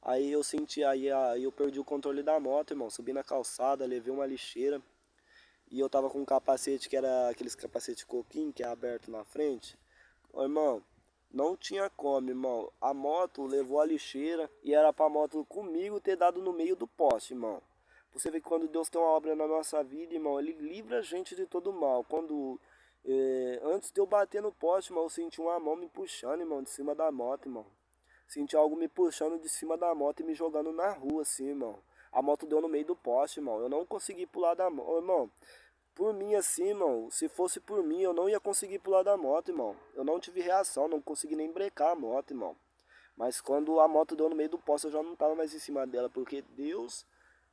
Aí eu senti, aí eu perdi o controle da moto, irmão. Subi na calçada, levei uma lixeira. E eu tava com um capacete que era aqueles capacete coquinho, que é aberto na frente. Ô, irmão, não tinha como, irmão. A moto levou a lixeira e era pra moto comigo ter dado no meio do poste, irmão. Você vê que quando Deus tem uma obra na nossa vida, irmão, Ele livra a gente de todo mal. Antes de eu bater no poste, irmão, eu senti uma mão me puxando, irmão, de cima da moto, irmão. Senti algo me puxando de cima da moto e me jogando na rua, assim, irmão. A moto deu no meio do poste, irmão. Eu não consegui pular da moto, irmão. Por mim, assim, irmão, se fosse por mim, eu não ia conseguir pular da moto, irmão. Eu não tive reação, não consegui nem brecar a moto, irmão. Mas quando a moto deu no meio do poste, eu já não tava mais em cima dela, porque Deus,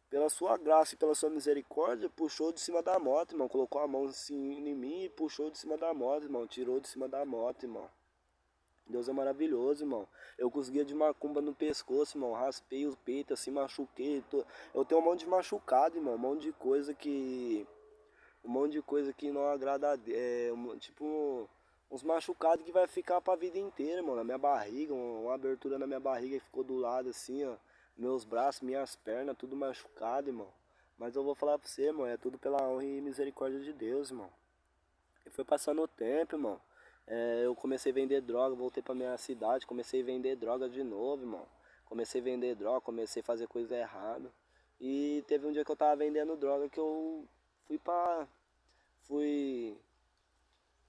pela sua graça e pela sua misericórdia, puxou de cima da moto, irmão. Colocou a mão assim em mim e puxou de cima da moto, irmão. Tirou de cima da moto, irmão. Deus é maravilhoso, irmão. Eu conseguia de macumba no pescoço, irmão. Raspei o peito, assim, machuquei. Eu tenho um monte de machucado, irmão. Um monte de coisa que não agrada a Deus. Tipo, uns machucados que vai ficar pra vida inteira, irmão. Na minha barriga, uma abertura na minha barriga que ficou do lado, assim, ó. Meus braços, minhas pernas, tudo machucado, irmão. Mas eu vou falar pra você, irmão. É tudo pela honra e misericórdia de Deus, irmão. E foi passando o tempo, irmão. Eu comecei a vender droga, voltei pra minha cidade, comecei a vender droga de novo, irmão. Comecei a vender droga, comecei a fazer coisa errada. E teve um dia que eu tava vendendo droga que eu fui pra. Fui.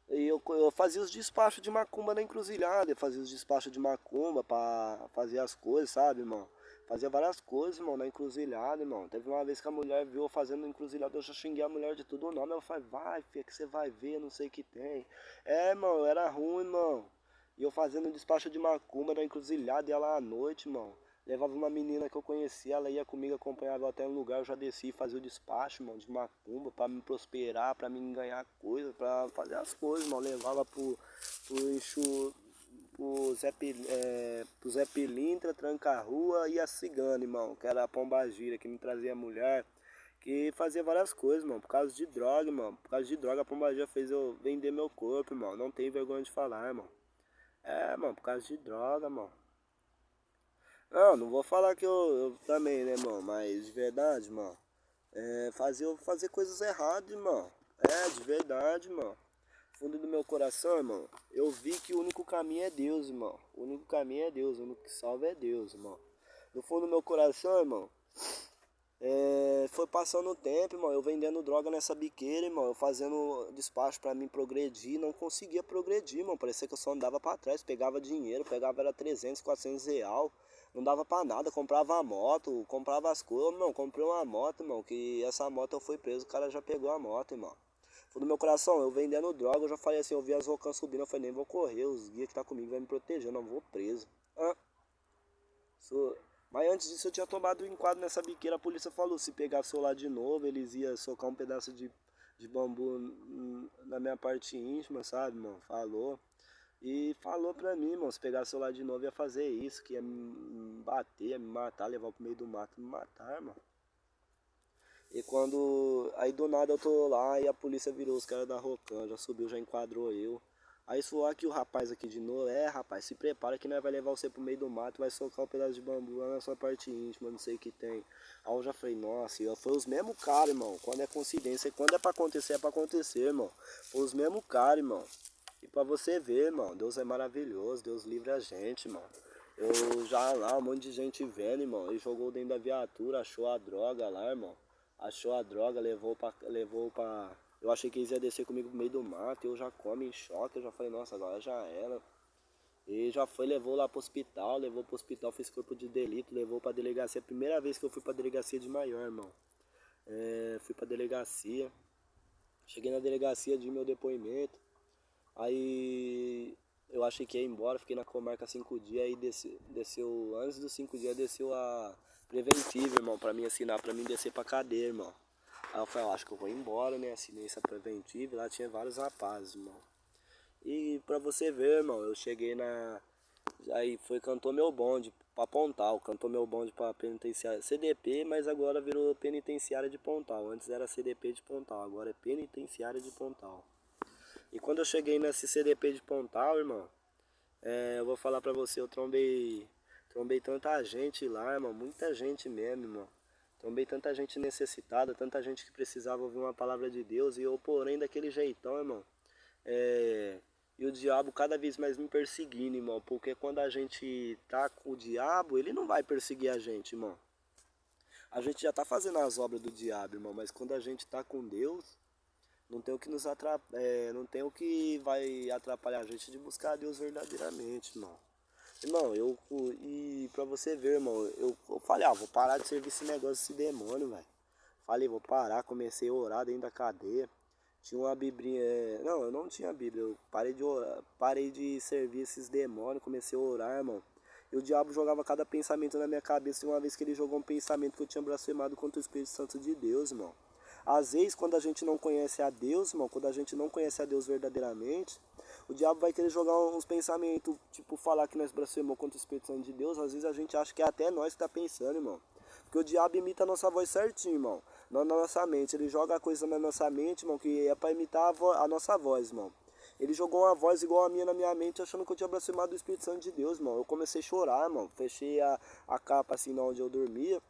E eu fazia os despachos de macumba na encruzilhada, eu fazia os despachos de macumba pra fazer as coisas, sabe, irmão? Fazia várias coisas, irmão, na encruzilhada, irmão. Teve uma vez que a mulher viu eu fazendo encruzilhada, eu já xinguei a mulher de tudo o nome. Ela falou, vai, filha, que você vai ver, não sei o que tem. Irmão, era ruim, irmão. E eu fazendo despacho de macumba na encruzilhada, ia lá à noite, irmão. Levava uma menina que eu conhecia, ela ia comigo, acompanhava até um lugar, eu já desci e fazia o despacho, irmão, de macumba, pra me prosperar, pra me ganhar coisa, pra fazer as coisas, irmão. Levava pro Exu, pro Zé Pilintra, Tranca-Rua e a Cigana, irmão, que era a Pombagira, que me trazia mulher, que fazia várias coisas, irmão, por causa de droga, irmão. Por causa de droga, a Pombagira fez eu vender meu corpo, irmão. Não tenho vergonha de falar, irmão. Mano, por causa de droga, mano. Não vou falar que eu também, né, mano, mas de verdade, mano. Fazer coisas erradas, irmão. De verdade, mano. Fundo do meu coração, irmão, eu vi que o único caminho é Deus, irmão. O único caminho é Deus, o único que salva é Deus, irmão. No fundo do meu coração, irmão, foi passando o tempo, irmão, eu vendendo droga nessa biqueira, irmão, eu fazendo despacho pra mim progredir, não conseguia progredir, irmão, parecia que eu só andava pra trás, pegava dinheiro, pegava era 300, 400 real, não dava pra nada, comprava a moto, comprava as coisas, irmão, comprei uma moto, irmão, que essa moto eu fui preso, o cara já pegou a moto, irmão. Fundo do meu coração, eu vendendo droga, eu já falei assim, eu vi as Rocan subindo, eu falei, nem vou correr, os guias que tá comigo vai me proteger, eu não vou preso. Sou... Mas antes disso eu tinha tomado um enquadro nessa biqueira, a polícia falou, se pegasse eu lá de novo, eles iam socar um pedaço de bambu na minha parte íntima, sabe, mano? Falou. E falou pra mim, mano, se pegasse eu lá de novo ia fazer isso, que ia me bater, ia me matar, levar pro meio do mato e me matar, mano. E quando. Aí do nada eu tô lá e a polícia virou os caras da Rocan, já subiu, já enquadrou eu. Aí falou aqui o rapaz aqui de novo, rapaz, se prepara que nós vai levar você pro meio do mato, vai socar um pedaço de bambu lá na sua parte íntima, não sei o que tem. Aí eu já falei, nossa, foi os mesmos caras, irmão. Quando é coincidência, quando é pra acontecer, irmão. Foi os mesmos caras, irmão. E pra você ver, irmão, Deus é maravilhoso, Deus livra a gente, irmão. Eu já lá, um monte de gente vendo, irmão. Ele jogou dentro da viatura, achou a droga lá, irmão. Achou a droga, levou pra. Eu achei que eles iam descer comigo no meio do mato, eu já come em choque, eu já falei, nossa, agora já era. E já foi, levou pro hospital, fez corpo de delito, levou pra delegacia. Primeira vez que eu fui pra delegacia de maior, irmão. Fui pra delegacia. Cheguei na delegacia de meu depoimento. Aí eu achei que ia embora, fiquei na comarca 5 dias, aí desceu, antes dos 5 dias desceu a preventiva, irmão, pra mim assinar, pra mim descer pra cadeia, irmão. Aí eu falei, acho que eu vou embora, né, assinei essa preventiva, e lá tinha vários rapazes, irmão. E pra você ver, irmão, eu cheguei na... Aí cantou meu bonde, pra Pontal, cantou meu bonde pra penitenciária CDP, mas agora virou penitenciária de Pontal. Antes era CDP de Pontal, agora é penitenciária de Pontal. E quando eu cheguei nesse CDP de Pontal, irmão, eu vou falar pra você, eu trombei tanta gente lá, irmão, muita gente mesmo, irmão. Trombei tanta gente necessitada, tanta gente que precisava ouvir uma palavra de Deus, e eu, porém, daquele jeitão, irmão. E o diabo cada vez mais me perseguindo, irmão, porque quando a gente tá com o diabo, ele não vai perseguir a gente, irmão. A gente já tá fazendo as obras do diabo, irmão, mas quando a gente tá com Deus, não tem o que não tem o que vai atrapalhar a gente de buscar a Deus verdadeiramente, irmão. Irmão, e pra você ver, irmão, eu falei, vou parar de servir esse negócio, esse demônio, velho. Falei, vou parar, comecei a orar dentro da cadeia. Tinha uma biblinha, não, eu não tinha bíblia, eu parei de orar, parei de servir esses demônios, comecei a orar, irmão. E o diabo jogava cada pensamento na minha cabeça, e uma vez que ele jogou um pensamento que eu tinha blasfemado contra o Espírito Santo de Deus, irmão. Às vezes, quando a gente não conhece a Deus, irmão, quando a gente não conhece a Deus verdadeiramente, o diabo vai querer jogar uns pensamentos, tipo, falar que nós blasfemamos contra o Espírito Santo de Deus. Às vezes a gente acha que é até nós que tá pensando, irmão. Porque o diabo imita a nossa voz certinho, irmão. Não na nossa mente. Ele joga a coisa na nossa mente, irmão, que é pra imitar a nossa voz, irmão. Ele jogou uma voz igual a minha na minha mente, achando que eu tinha blasfemado do Espírito Santo de Deus, irmão. Eu comecei a chorar, irmão. Fechei a capa assim onde eu dormia.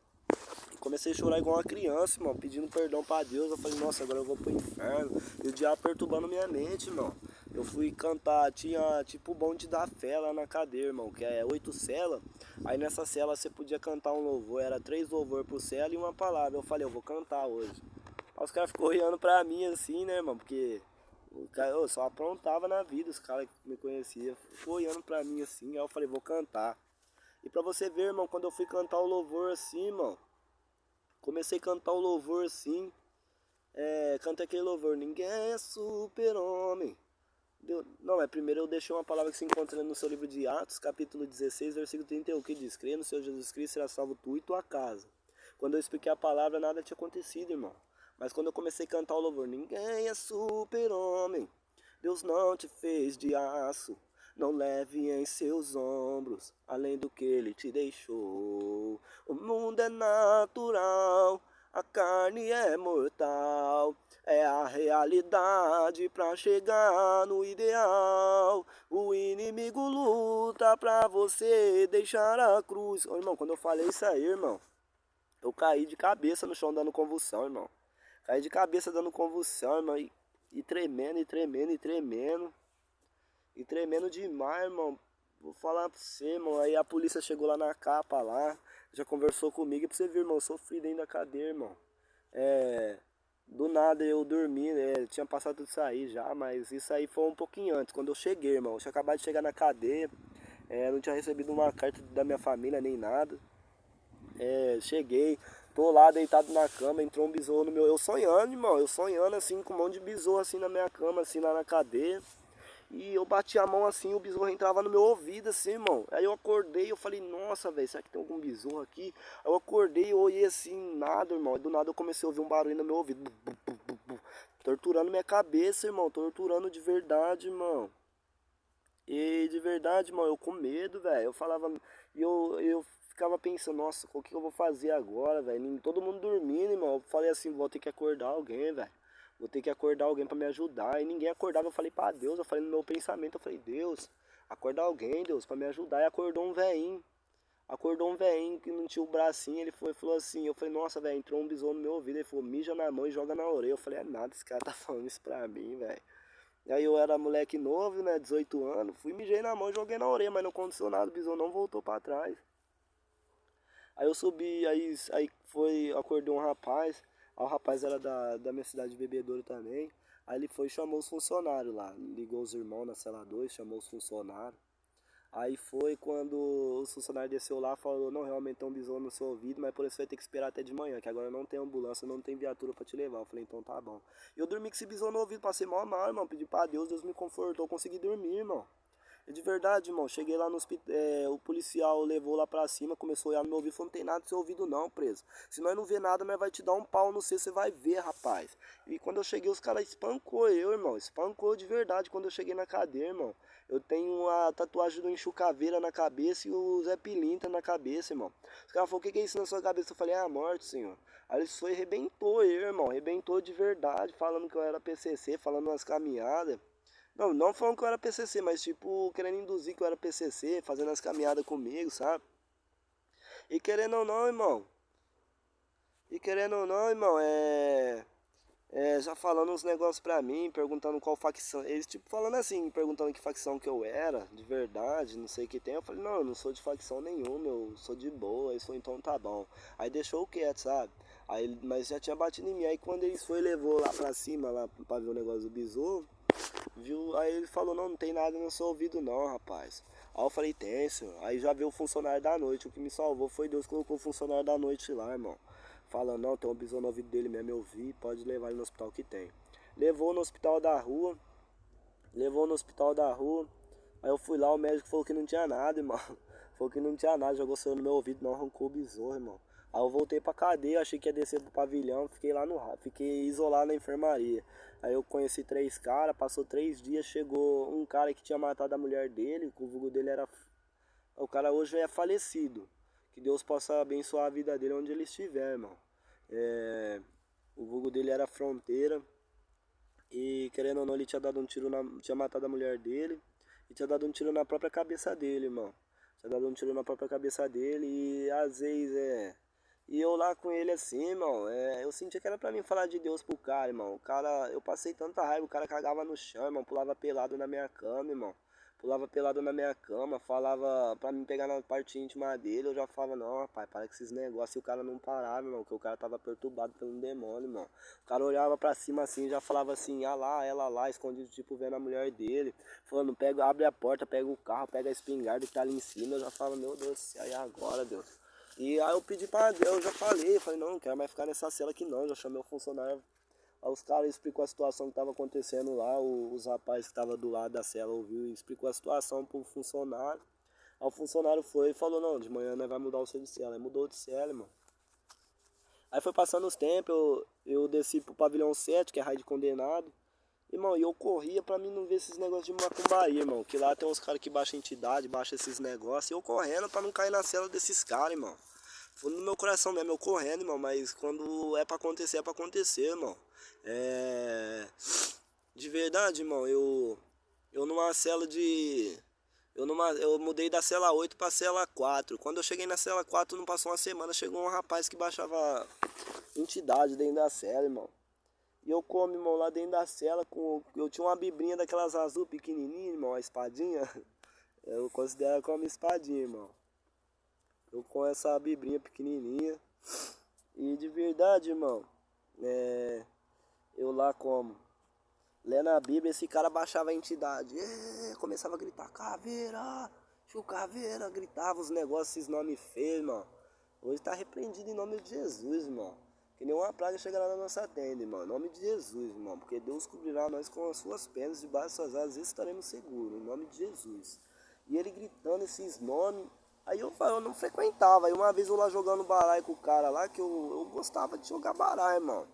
Comecei a chorar igual uma criança, irmão, pedindo perdão pra Deus. Eu falei, nossa, agora eu vou pro inferno. E o diabo perturbando minha mente, irmão. Eu fui cantar, tinha tipo o bonde da fé lá na cadeia, irmão, que é 8 celas. Aí nessa cela você podia cantar um louvor, era 3 louvor por cela e uma palavra. Eu falei, eu vou cantar hoje. Aí os caras ficou olhando pra mim assim, né, irmão, porque eu só aprontava na vida, os caras que me conheciam. Ficou olhando pra mim assim, aí eu falei, vou cantar. E pra você ver, irmão, quando eu fui cantar o louvor assim, irmão, comecei a cantar o louvor assim, canta aquele louvor, ninguém é super-homem. Não, primeiro eu deixei uma palavra que se encontra no seu livro de Atos, capítulo 16, versículo 31, que diz, crê no Senhor Jesus Cristo, será salvo tu e tua casa. Quando eu expliquei a palavra, nada tinha acontecido, irmão. Mas quando eu comecei a cantar o louvor, ninguém é super-homem, Deus não te fez de aço, não leve em seus ombros, além do que ele te deixou. O mundo é natural, a carne é mortal, é a realidade pra chegar no ideal. O inimigo luta pra você deixar a cruz. Ô, irmão, quando eu falei isso aí, irmão, eu caí de cabeça no chão dando convulsão, irmão. Caí de cabeça dando convulsão, irmão, e tremendo, e tremendo, e tremendo. E tremendo demais, irmão. Vou falar pra você, irmão. Aí a polícia chegou lá na capa lá, já conversou comigo. E pra você ver, irmão, eu sofri dentro da cadeia, irmão. Do nada eu dormi, tinha passado tudo isso aí já, mas isso aí foi um pouquinho antes, quando eu cheguei, irmão. Eu tinha acabado de chegar na cadeia, não tinha recebido uma carta da minha família nem nada. Cheguei, tô lá deitado na cama, entrou um besouro no meu. Eu sonhando, irmão, eu sonhando assim, com um monte de besouro assim na minha cama, assim lá na cadeia. E eu bati a mão assim, o besouro entrava no meu ouvido assim, irmão. Aí eu acordei, eu falei, nossa, velho, será que tem algum besouro aqui? Aí eu acordei, eu olhei assim, nada, irmão. E do nada eu comecei a ouvir um barulho no meu ouvido. Bu, bu, bu, bu. Torturando minha cabeça, irmão. Torturando de verdade, irmão. E de verdade, irmão, eu com medo, velho. Eu falava, eu ficava pensando, nossa, o que eu vou fazer agora, velho? Todo mundo dormindo, irmão. Eu falei assim, vou ter que acordar alguém, velho. Vou ter que acordar alguém pra me ajudar. E ninguém acordava. Eu falei pra Deus, eu falei no meu pensamento, eu falei, Deus, acorda alguém, Deus, pra me ajudar. E acordou um velhinho. Acordou um velhinho que não tinha o bracinho. Ele falou assim, eu falei, nossa, velho, entrou um besouro no meu ouvido. Ele falou, mija na mão e joga na orelha. Eu falei, é nada, esse cara tá falando isso pra mim, velho. Aí eu era moleque novo, né, 18 anos. Fui, mijei na mão e joguei na orelha, mas não aconteceu nada. O besouro não voltou pra trás. Aí eu subi, aí foi, acordei um rapaz. Aí o rapaz era da minha cidade de Bebedouro também. Aí ele foi e chamou os funcionários lá. Ligou os irmãos na cela 2, chamou os funcionários. Aí foi quando os funcionários desceu lá e falou, não, realmente tem um besouro no seu ouvido, mas por isso vai ter que esperar até de manhã, que agora não tem ambulância, não tem viatura pra te levar. Eu falei, então tá bom. Eu dormi com esse besouro no ouvido, passei mal, irmão, pedi pra Deus, Deus me confortou, consegui dormir, irmão. E de verdade, irmão, cheguei lá no hospital, o policial levou lá pra cima, começou a olhar no meu ouvido, falou, não tem nada no seu ouvido não, preso. Se nós não vê nada, nós vai te dar um pau no seu, você vai ver, rapaz. E quando eu cheguei, os caras espancou eu, irmão, espancou de verdade quando eu cheguei na cadeia, irmão. Eu tenho a tatuagem do Enxu Caveira na cabeça e o Zé Pilintra na cabeça, irmão. Os caras falaram, o que é isso na sua cabeça? Eu falei, é a morte, senhor. Aí eles foi e arrebentou eu, irmão. Arrebentou de verdade, falando que eu era PCC, falando umas caminhadas. Não, não falando que eu era PCC, mas tipo, querendo induzir que eu era PCC, fazendo as caminhadas comigo, sabe? E querendo ou não, irmão. E querendo ou não, irmão, já falando uns negócios pra mim, perguntando qual facção. Eles, tipo, falando assim, perguntando que facção que eu era, de verdade, não sei o que tem. Eu falei, não, eu não sou de facção nenhuma, eu sou de boa. Eles falaram, então tá bom. Aí deixou quieto, sabe? Aí, mas já tinha batido em mim. Aí quando eles foi levou lá pra cima, lá pra ver o negócio do besouro, viu? Aí ele falou, não, não tem nada no seu ouvido não, rapaz. Aí eu falei, tem, senhor. Aí já veio o funcionário da noite. O que me salvou foi Deus que colocou o funcionário da noite lá, irmão. Falando, não, tem um besouro no ouvido dele mesmo, eu vi, pode levar ele no hospital que tem. Levou no hospital da rua, levou no hospital da rua. Aí eu fui lá, o médico falou que não tinha nada, irmão. Falou que não tinha nada, jogou soro no meu ouvido, não arrancou o besouro, irmão. Aí eu voltei pra cadeia, achei que ia descer pro pavilhão, fiquei lá no fiquei isolado na enfermaria. Aí eu conheci 3 caras, passou 3 dias, chegou um cara que tinha matado a mulher dele, o vulgo dele era. O cara hoje é falecido. Que Deus possa abençoar a vida dele onde ele estiver, irmão. O vulgo dele era Fronteira. E querendo ou não, ele tinha dado um tiro tinha matado a mulher dele. E tinha dado um tiro na própria cabeça dele, irmão. Tinha dado um tiro na própria cabeça dele. E às vezes E eu lá com ele assim, irmão. Eu sentia que era pra mim falar de Deus pro cara, irmão. O cara, eu passei tanta raiva, o cara cagava no chão, irmão. Pulava pelado na minha cama, irmão. Pulava pelado na minha cama, falava pra me pegar na parte íntima dele. Eu já falava, não, rapaz, para com esses negócios. E o cara não parava, irmão, porque o cara tava perturbado pelo demônio, irmão. O cara olhava pra cima assim e já falava assim, ah lá, ela lá, escondido, tipo, vendo a mulher dele. Falando, pega, abre a porta, pega o carro, pega a espingarda que tá ali em cima. Eu já falava, meu Deus do céu, e agora, Deus? E aí eu pedi pra Deus, eu já falei, não, não quero mais ficar nessa cela aqui não. Já chamei o funcionário. Aí os caras explicou a situação que estava acontecendo lá, os rapazes que estavam do lado da cela ouviu e explicou a situação pro funcionário. Aí o funcionário foi e falou, não, de manhã nós vai mudar o seu de cela. Aí mudou de cela, irmão. Aí foi passando os tempos, eu desci pro pavilhão 7, que é raio de condenado. Irmão, e eu corria pra mim não ver esses negócios de macumbaria, irmão. Que lá tem uns caras que baixam entidade, baixam esses negócios. E eu correndo pra não cair na cela desses caras, irmão. Fundo no meu coração mesmo, eu correndo, irmão. Mas quando é pra acontecer, irmão. É... De verdade, irmão, eu numa cela de... eu mudei da cela 8 pra cela 4. Quando eu cheguei na cela 4, não passou uma semana, chegou um rapaz que baixava entidade dentro da cela, irmão. E eu como, irmão, lá dentro da cela, eu tinha uma bibrinha daquelas azul pequenininha, irmão, a espadinha. Eu considero como espadinha, irmão. Eu com essa bibrinha pequenininha. E de verdade, irmão, eu lá como. Lendo a Bíblia, esse cara baixava a entidade. Começava a gritar, caveira, chucaveira, gritava os negócios, esses nomes feios, irmão. Hoje tá repreendido em nome de Jesus, irmão. Que nenhuma praga chegará na nossa tenda, irmão. Em nome de Jesus, irmão. Porque Deus cobrirá nós com as suas penas, debaixo das suas asas estaremos seguros. Em nome de Jesus. E ele gritando esses nomes. Aí eu não frequentava. Aí uma vez eu lá jogando baralho com o cara lá, que eu gostava de jogar baralho, irmão.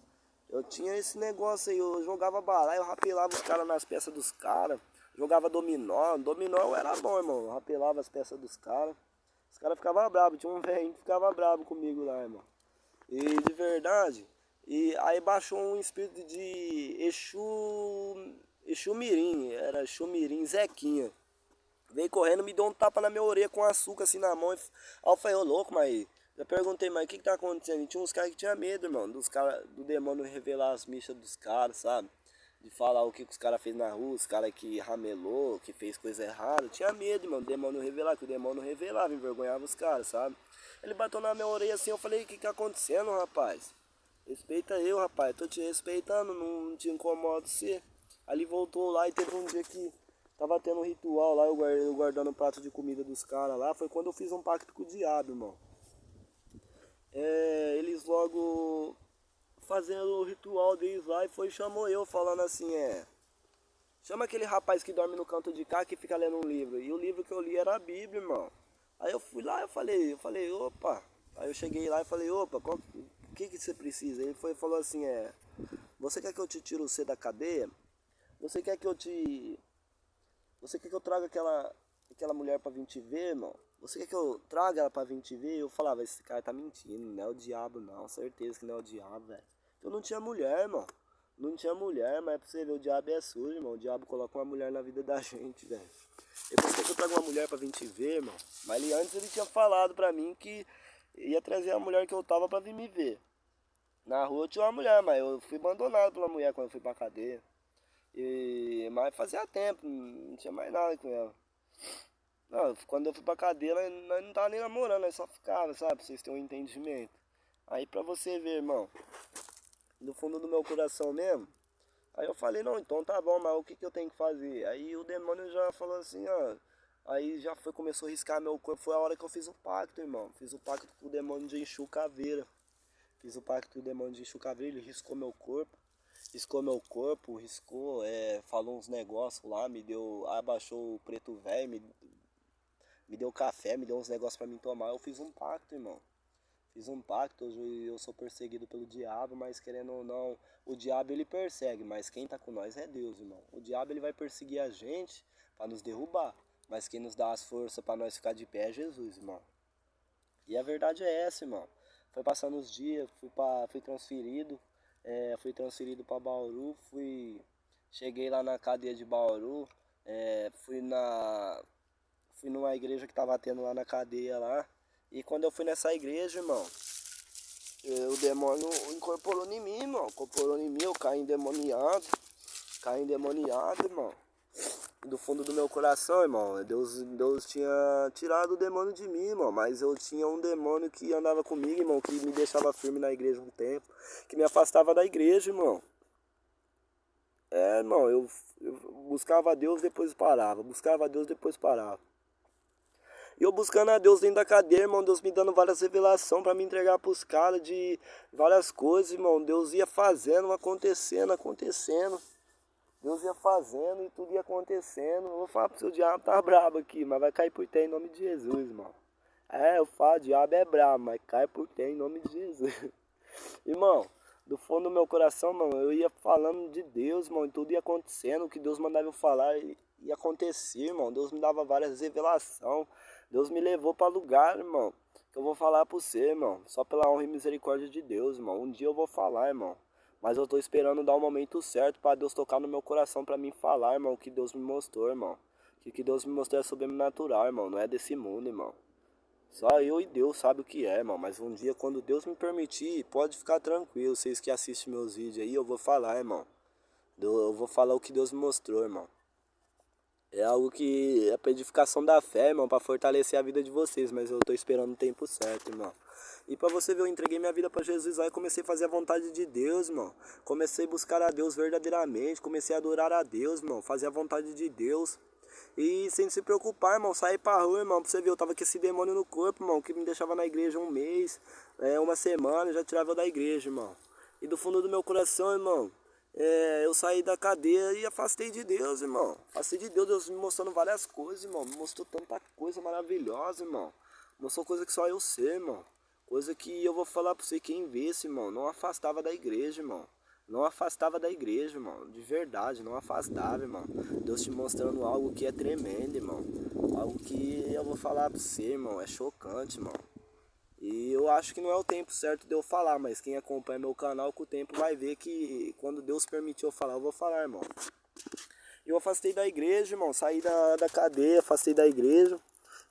Eu tinha esse negócio aí, eu jogava baralho, eu rapelava os caras nas peças dos caras. Jogava dominó. Dominó eu era bom, irmão. Eu rapelava as peças dos caras. Os caras ficavam bravos. Tinha um velho que ficava bravo comigo lá, irmão. E de verdade. E aí baixou um espírito de Exu Mirim. Era Exu Mirim, Zequinha. Veio correndo, me deu um tapa na minha orelha com açúcar assim na mão. Aí eu falei, ô louco, mas... Já perguntei, mas o que tá acontecendo? E tinha uns caras que tinha medo, irmão. Do demônio revelar as mixas dos caras, sabe? De falar o que os caras fez na rua, os caras que ramelou, que fez coisa errada. Tinha medo, irmão, do demônio revelar, que o demônio revelava, envergonhava os caras, sabe? Ele bateu na minha orelha assim, eu falei, o que tá acontecendo, rapaz? Respeita eu, rapaz, tô te respeitando, não te incomodo você. Ali voltou lá e teve um dia que tava tendo um ritual lá, eu guardando o prato de comida dos caras lá. Foi quando eu fiz um pacto com o diabo, irmão. Eles logo fazendo o ritual deles lá e chamou eu falando assim, chama aquele rapaz que dorme no canto de cá que fica lendo um livro. E o livro que eu li era a Bíblia, irmão. Aí eu fui lá, eu falei, opa. Aí eu cheguei lá e falei, opa, o que você precisa? Ele falou assim, você quer que eu te tire você da cadeia? Você quer que eu te Você quer que eu traga aquela mulher pra vir te ver, irmão? Você quer que eu traga ela pra vir te ver? Eu falava, esse cara tá mentindo, não é o diabo não, certeza que não é o diabo, velho. Eu não tinha mulher, irmão. Não tinha mulher, mas pra você ver, o diabo é sujo, irmão. O diabo coloca uma mulher na vida da gente, velho. Depois que eu trago uma mulher pra vir te ver, irmão. Mas antes ele tinha falado pra mim que ia trazer a mulher que eu tava pra vir me ver. Na rua eu tinha uma mulher, mas eu fui abandonado pela mulher quando eu fui pra cadeia. Mas fazia tempo, não tinha mais nada com ela. Não, quando eu fui pra cadeia, nós não tava nem namorando, nós só ficava, sabe? Pra vocês terem um entendimento. Aí pra você ver, irmão, no fundo do meu coração mesmo, aí eu falei, não, então tá bom, mas o que que eu tenho que fazer? Aí o demônio já falou assim, ó. Aí já foi, começou a riscar meu corpo. Foi a hora que eu fiz o pacto, irmão. Fiz o pacto com o demônio de Exu Caveira. Fiz o pacto com o demônio de Exu Caveira, ele riscou meu corpo. Riscou meu corpo, riscou, falou uns negócios lá, me deu, abaixou o preto velho, me deu café, me deu uns negócios pra mim tomar. Eu fiz um pacto, irmão. Fiz um pacto, hoje eu sou perseguido pelo diabo, mas querendo ou não, o diabo ele persegue, mas quem tá com nós é Deus, irmão. O diabo ele vai perseguir a gente pra nos derrubar, mas quem nos dá as forças pra nós ficar de pé é Jesus, irmão. E a verdade é essa, irmão. Foi passando os dias, fui transferido para Bauru, cheguei lá na cadeia de Bauru, fui numa igreja que tava tendo lá na cadeia lá. E quando eu fui nessa igreja, irmão, o demônio incorporou em mim, irmão. Incorporou em mim, eu caí endemoniado, irmão. Do fundo do meu coração, irmão, Deus tinha tirado o demônio de mim, irmão, mas eu tinha um demônio que andava comigo, irmão, que me deixava firme na igreja um tempo, que me afastava da igreja, irmão. Irmão, eu buscava a Deus, depois parava, buscava a Deus, depois parava. E eu buscando a Deus dentro da cadeia, irmão, Deus me dando várias revelações pra me entregar pros caras de várias coisas, irmão. Deus ia fazendo, acontecendo. Deus ia fazendo e tudo ia acontecendo. Eu vou falar pro seu diabo, tá brabo aqui, mas vai cair por terra em nome de Jesus, irmão. Eu falo, o diabo é brabo, mas cai por terra em nome de Jesus. Irmão, do fundo do meu coração, irmão, eu ia falando de Deus, irmão, e tudo ia acontecendo. O que Deus mandava eu falar ia acontecer, irmão. Deus me dava várias revelações. Deus me levou para lugar, irmão, que eu vou falar pra você, irmão. Só pela honra e misericórdia de Deus, irmão. Um dia eu vou falar, irmão. Mas eu tô esperando dar o momento certo para Deus tocar no meu coração para mim falar, irmão, o que Deus me mostrou, irmão. Que Deus me mostrou é sobrenatural, irmão. Não é desse mundo, irmão. Só eu e Deus sabe o que é, irmão. Mas um dia, quando Deus me permitir, pode ficar tranquilo. Vocês que assistem meus vídeos aí, eu vou falar, irmão. Eu vou falar o que Deus me mostrou, irmão. É algo que é pra edificação da fé, irmão, pra fortalecer a vida de vocês, mas eu tô esperando o tempo certo, irmão. E pra você ver, eu entreguei minha vida pra Jesus lá e comecei a fazer a vontade de Deus, irmão. Comecei a buscar a Deus verdadeiramente, comecei a adorar a Deus, irmão, fazer a vontade de Deus. E sem se preocupar, irmão, sair pra rua, irmão, pra você ver, eu tava com esse demônio no corpo, irmão, que me deixava na igreja um mês, uma semana, já tirava eu da igreja, irmão. E do fundo do meu coração, irmão, eu saí da cadeia e afastei de Deus, irmão. Afastei de Deus, Deus me mostrando várias coisas, irmão. Me mostrou tanta coisa maravilhosa, irmão. Mostrou coisa que só eu sei, irmão. Coisa que eu vou falar pra você, quem visse, irmão, não afastava da igreja, irmão. Não afastava da igreja, irmão. De verdade, não afastava, irmão. Deus te mostrando algo que é tremendo, irmão. Algo que eu vou falar pra você, irmão. É chocante, irmão. E eu acho que não é o tempo certo de eu falar, mas quem acompanha meu canal com o tempo vai ver que quando Deus permitir eu falar, eu vou falar, irmão. Eu afastei da igreja, irmão, saí da cadeia, afastei da igreja.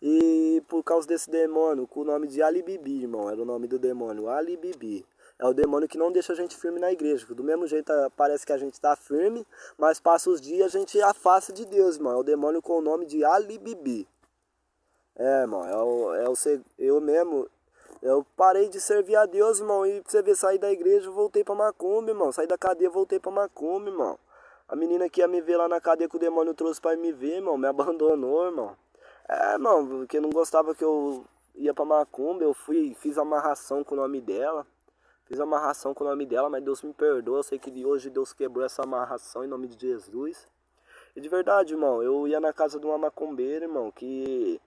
E por causa desse demônio, com o nome de Alibibi, irmão, era o nome do demônio, Alibibi. É o demônio que não deixa a gente firme na igreja. Do mesmo jeito parece que a gente tá firme, mas passa os dias a gente afasta de Deus, irmão. É o demônio com o nome de Alibibi. Irmão, eu mesmo... Eu parei de servir a Deus, irmão, e pra você ver, saí da igreja, voltei pra macumba, irmão. Saí da cadeia, voltei pra macumba, irmão. A menina que ia me ver lá na cadeia que o demônio trouxe pra me ver, irmão, me abandonou, irmão. Irmão, porque não gostava que eu ia pra macumba, fiz amarração com o nome dela. Fiz amarração com o nome dela, mas Deus me perdoa. Eu sei que hoje Deus quebrou essa amarração em nome de Jesus. E de verdade, irmão, eu ia na casa de uma macumbeira, irmão, que...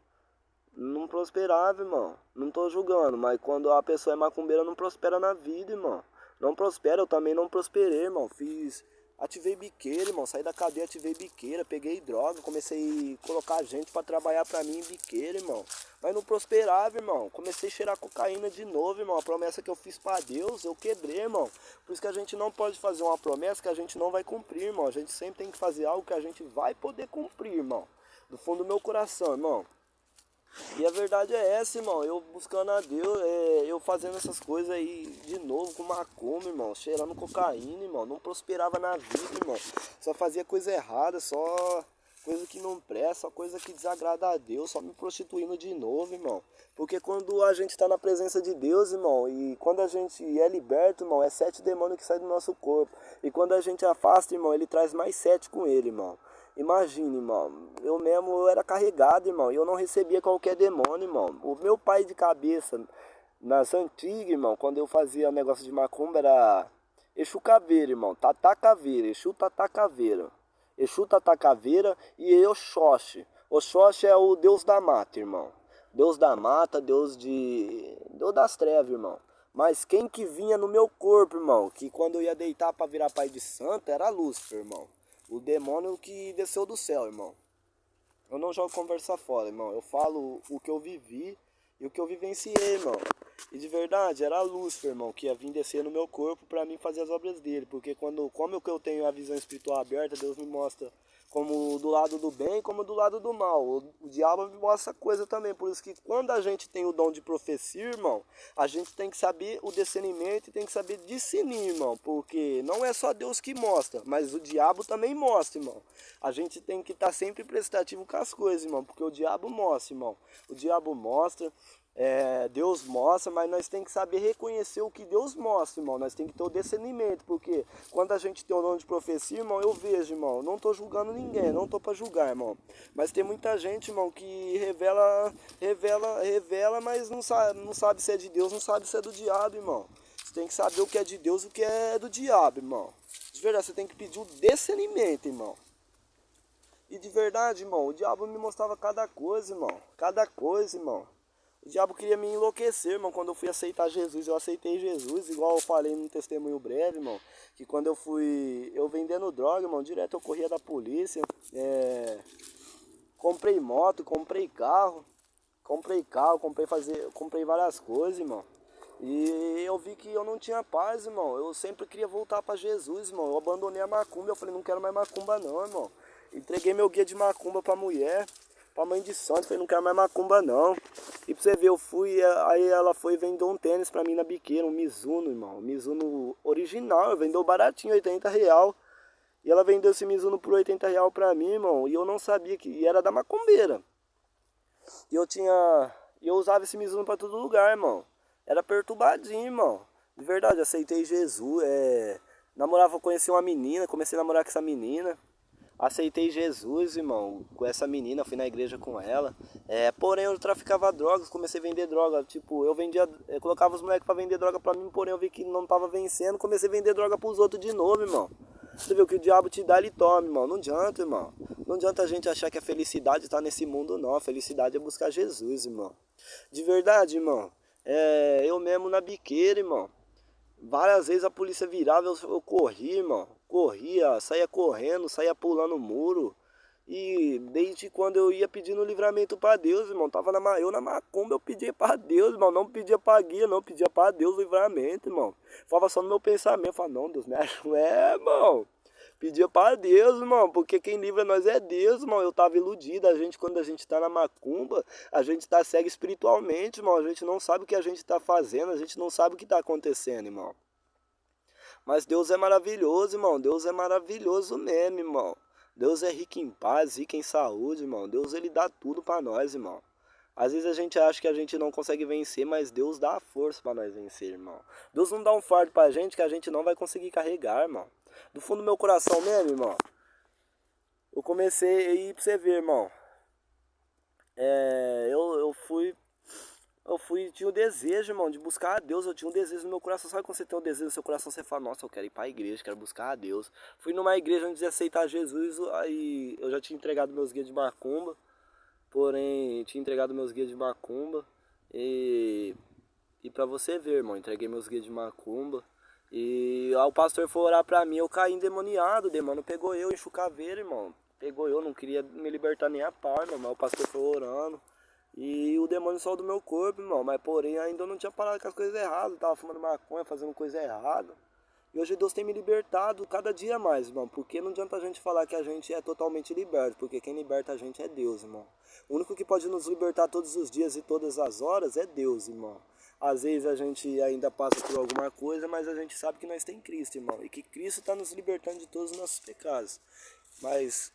não prosperava, irmão. Não tô julgando, mas quando a pessoa é macumbeira não prospera na vida, irmão. Não prospera, eu também não prosperei, irmão. Ativei biqueira, irmão. Saí da cadeia, ativei biqueira, peguei droga, comecei a colocar gente pra trabalhar pra mim em biqueira, irmão. Mas não prosperava, irmão. Comecei a cheirar cocaína de novo, irmão. A promessa que eu fiz pra Deus, eu quebrei, irmão. Por isso que a gente não pode fazer uma promessa que a gente não vai cumprir, irmão. A gente sempre tem que fazer algo que a gente vai poder cumprir, irmão. Do fundo do meu coração, irmão. E a verdade é essa, irmão. Eu buscando a Deus, eu fazendo essas coisas aí de novo com macumba, irmão. Cheirando cocaína, irmão. Não prosperava na vida, irmão. Só fazia coisa errada, só coisa que não presta, só coisa que desagrada a Deus. Só me prostituindo de novo, irmão. Porque quando a gente tá na presença de Deus, irmão, e quando a gente é liberto, irmão, é 7 demônios que saem do nosso corpo. E quando a gente afasta, irmão, ele traz mais 7 com ele, irmão. Imagine, irmão, eu era carregado, irmão, e eu não recebia qualquer demônio, irmão. O meu pai de cabeça, nas antigas, irmão, quando eu fazia negócio de macumba, era Exu Caveira, irmão, Tatá Caveira, Exu Tatá Caveira. Exu Tatá Caveira e Oxóssi. Oxóssi é o deus da mata, irmão. Deus da mata, Deus das trevas, irmão. Mas quem que vinha no meu corpo, irmão, que quando eu ia deitar para virar pai de santo, era Lúcifer, irmão. O demônio que desceu do céu, irmão. Eu não jogo conversa fora, irmão. Eu falo o que eu vivi e o que eu vivenciei, irmão. E de verdade, era Lúcifer, irmão, que ia vir descer no meu corpo para mim fazer as obras dele. Porque como eu tenho a visão espiritual aberta, Deus me mostra como do lado do bem, como do lado do mal. O diabo me mostra coisa também. Por isso que quando a gente tem o dom de profecia, irmão, a gente tem que saber o discernimento e tem que saber discernir, irmão. Porque não é só Deus que mostra, mas o diabo também mostra, irmão. A gente tem que estar sempre prestativo com as coisas, irmão. Porque o diabo mostra, irmão. O diabo mostra. Deus mostra, mas nós temos que saber reconhecer o que Deus mostra, irmão. Nós temos que ter o discernimento, porque quando a gente tem o dom de profecia, irmão, eu vejo, irmão, não estou julgando ninguém, não estou para julgar, irmão. Mas tem muita gente, irmão, que revela, mas não sabe se é de Deus, não sabe se é do diabo, irmão. Você tem que saber o que é de Deus e o que é do diabo, irmão. De verdade, você tem que pedir o discernimento, irmão. E de verdade, irmão, o diabo me mostrava cada coisa, irmão. Cada coisa, irmão. O diabo queria me enlouquecer, irmão, quando eu fui aceitar Jesus. Eu aceitei Jesus, igual eu falei num testemunho breve, irmão. Que quando eu vendendo droga, irmão, direto eu corria da polícia. Comprei moto, comprei carro, comprei várias coisas, irmão. E eu vi que eu não tinha paz, irmão. Eu sempre queria voltar para Jesus, irmão. Eu abandonei a macumba, eu falei, não quero mais macumba não, irmão. Entreguei meu guia de macumba pra mulher, pra mãe de santo, falei, não quero mais macumba não. E pra você ver, eu fui, aí ela foi e vendeu um tênis pra mim na biqueira, um Mizuno, irmão. Um Mizuno original, vendeu baratinho, R$ 80. E ela vendeu esse Mizuno por R$ 80 pra mim, irmão. E eu não sabia que, e era da macumbeira. E eu usava esse Mizuno pra todo lugar, irmão. Era perturbadinho, irmão. De verdade, aceitei Jesus, namorava, conheci uma menina, comecei a namorar com essa menina. Aceitei Jesus, irmão, com essa menina, fui na igreja com ela. Porém, eu traficava drogas, comecei a vender droga. Tipo, eu colocava os moleques pra vender droga pra mim, porém eu vi que não tava vencendo, comecei a vender droga pros outros de novo, irmão. Você viu que o diabo te dá, ele toma, irmão. Não adianta, irmão. Não adianta a gente achar que a felicidade tá nesse mundo, não. A felicidade é buscar Jesus, irmão. De verdade, irmão. Eu mesmo na biqueira, irmão. Várias vezes a polícia virava, eu corria, irmão. Corria, saía correndo, saía pulando o muro. E desde quando eu ia pedindo livramento pra Deus, irmão, eu na macumba, eu pedia pra Deus, irmão, não pedia pra guia, não, pedia pra Deus o livramento, irmão. Falava só no meu pensamento, falava, não, Deus me ajuda, irmão. Pedia pra Deus, irmão, porque quem livra nós é Deus, irmão. Eu tava iludido, quando a gente tá na macumba, a gente tá cego espiritualmente, irmão. A gente não sabe o que a gente tá fazendo, a gente não sabe o que tá acontecendo, irmão. Mas Deus é maravilhoso, irmão. Deus é maravilhoso mesmo, irmão. Deus é rico em paz, rico em saúde, irmão. Deus, ele dá tudo pra nós, irmão. Às vezes a gente acha que a gente não consegue vencer, mas Deus dá a força pra nós vencer, irmão. Deus não dá um fardo pra gente que a gente não vai conseguir carregar, irmão. Do fundo do meu coração mesmo, irmão. Eu comecei aí pra você ver, irmão. Eu fui, tinha o desejo, irmão, de buscar a Deus. Eu tinha um desejo no meu coração. Sabe quando você tem um desejo no seu coração, você fala, nossa, eu quero ir pra igreja, quero buscar a Deus. Fui numa igreja onde ia aceitar Jesus, aí eu já tinha entregado meus guias de macumba. Porém, tinha entregado meus guias de macumba. E pra você ver, irmão, entreguei meus guias de macumba. E aí o pastor foi orar pra mim, eu caí endemoniado, o demônio pegou eu em chucaveiro, irmão. Pegou eu, não queria me libertar nem a pau, irmão, mas o pastor foi orando. E o demônio saiu do meu corpo, irmão, mas porém ainda eu não tinha parado com as coisas erradas, eu tava fumando maconha, fazendo coisa errada. E hoje Deus tem me libertado cada dia mais, irmão, porque não adianta a gente falar que a gente é totalmente liberto, porque quem liberta a gente é Deus, irmão. O único que pode nos libertar todos os dias e todas as horas é Deus, irmão. Às vezes a gente ainda passa por alguma coisa, mas a gente sabe que nós tem Cristo, irmão, e que Cristo está nos libertando de todos os nossos pecados. Mas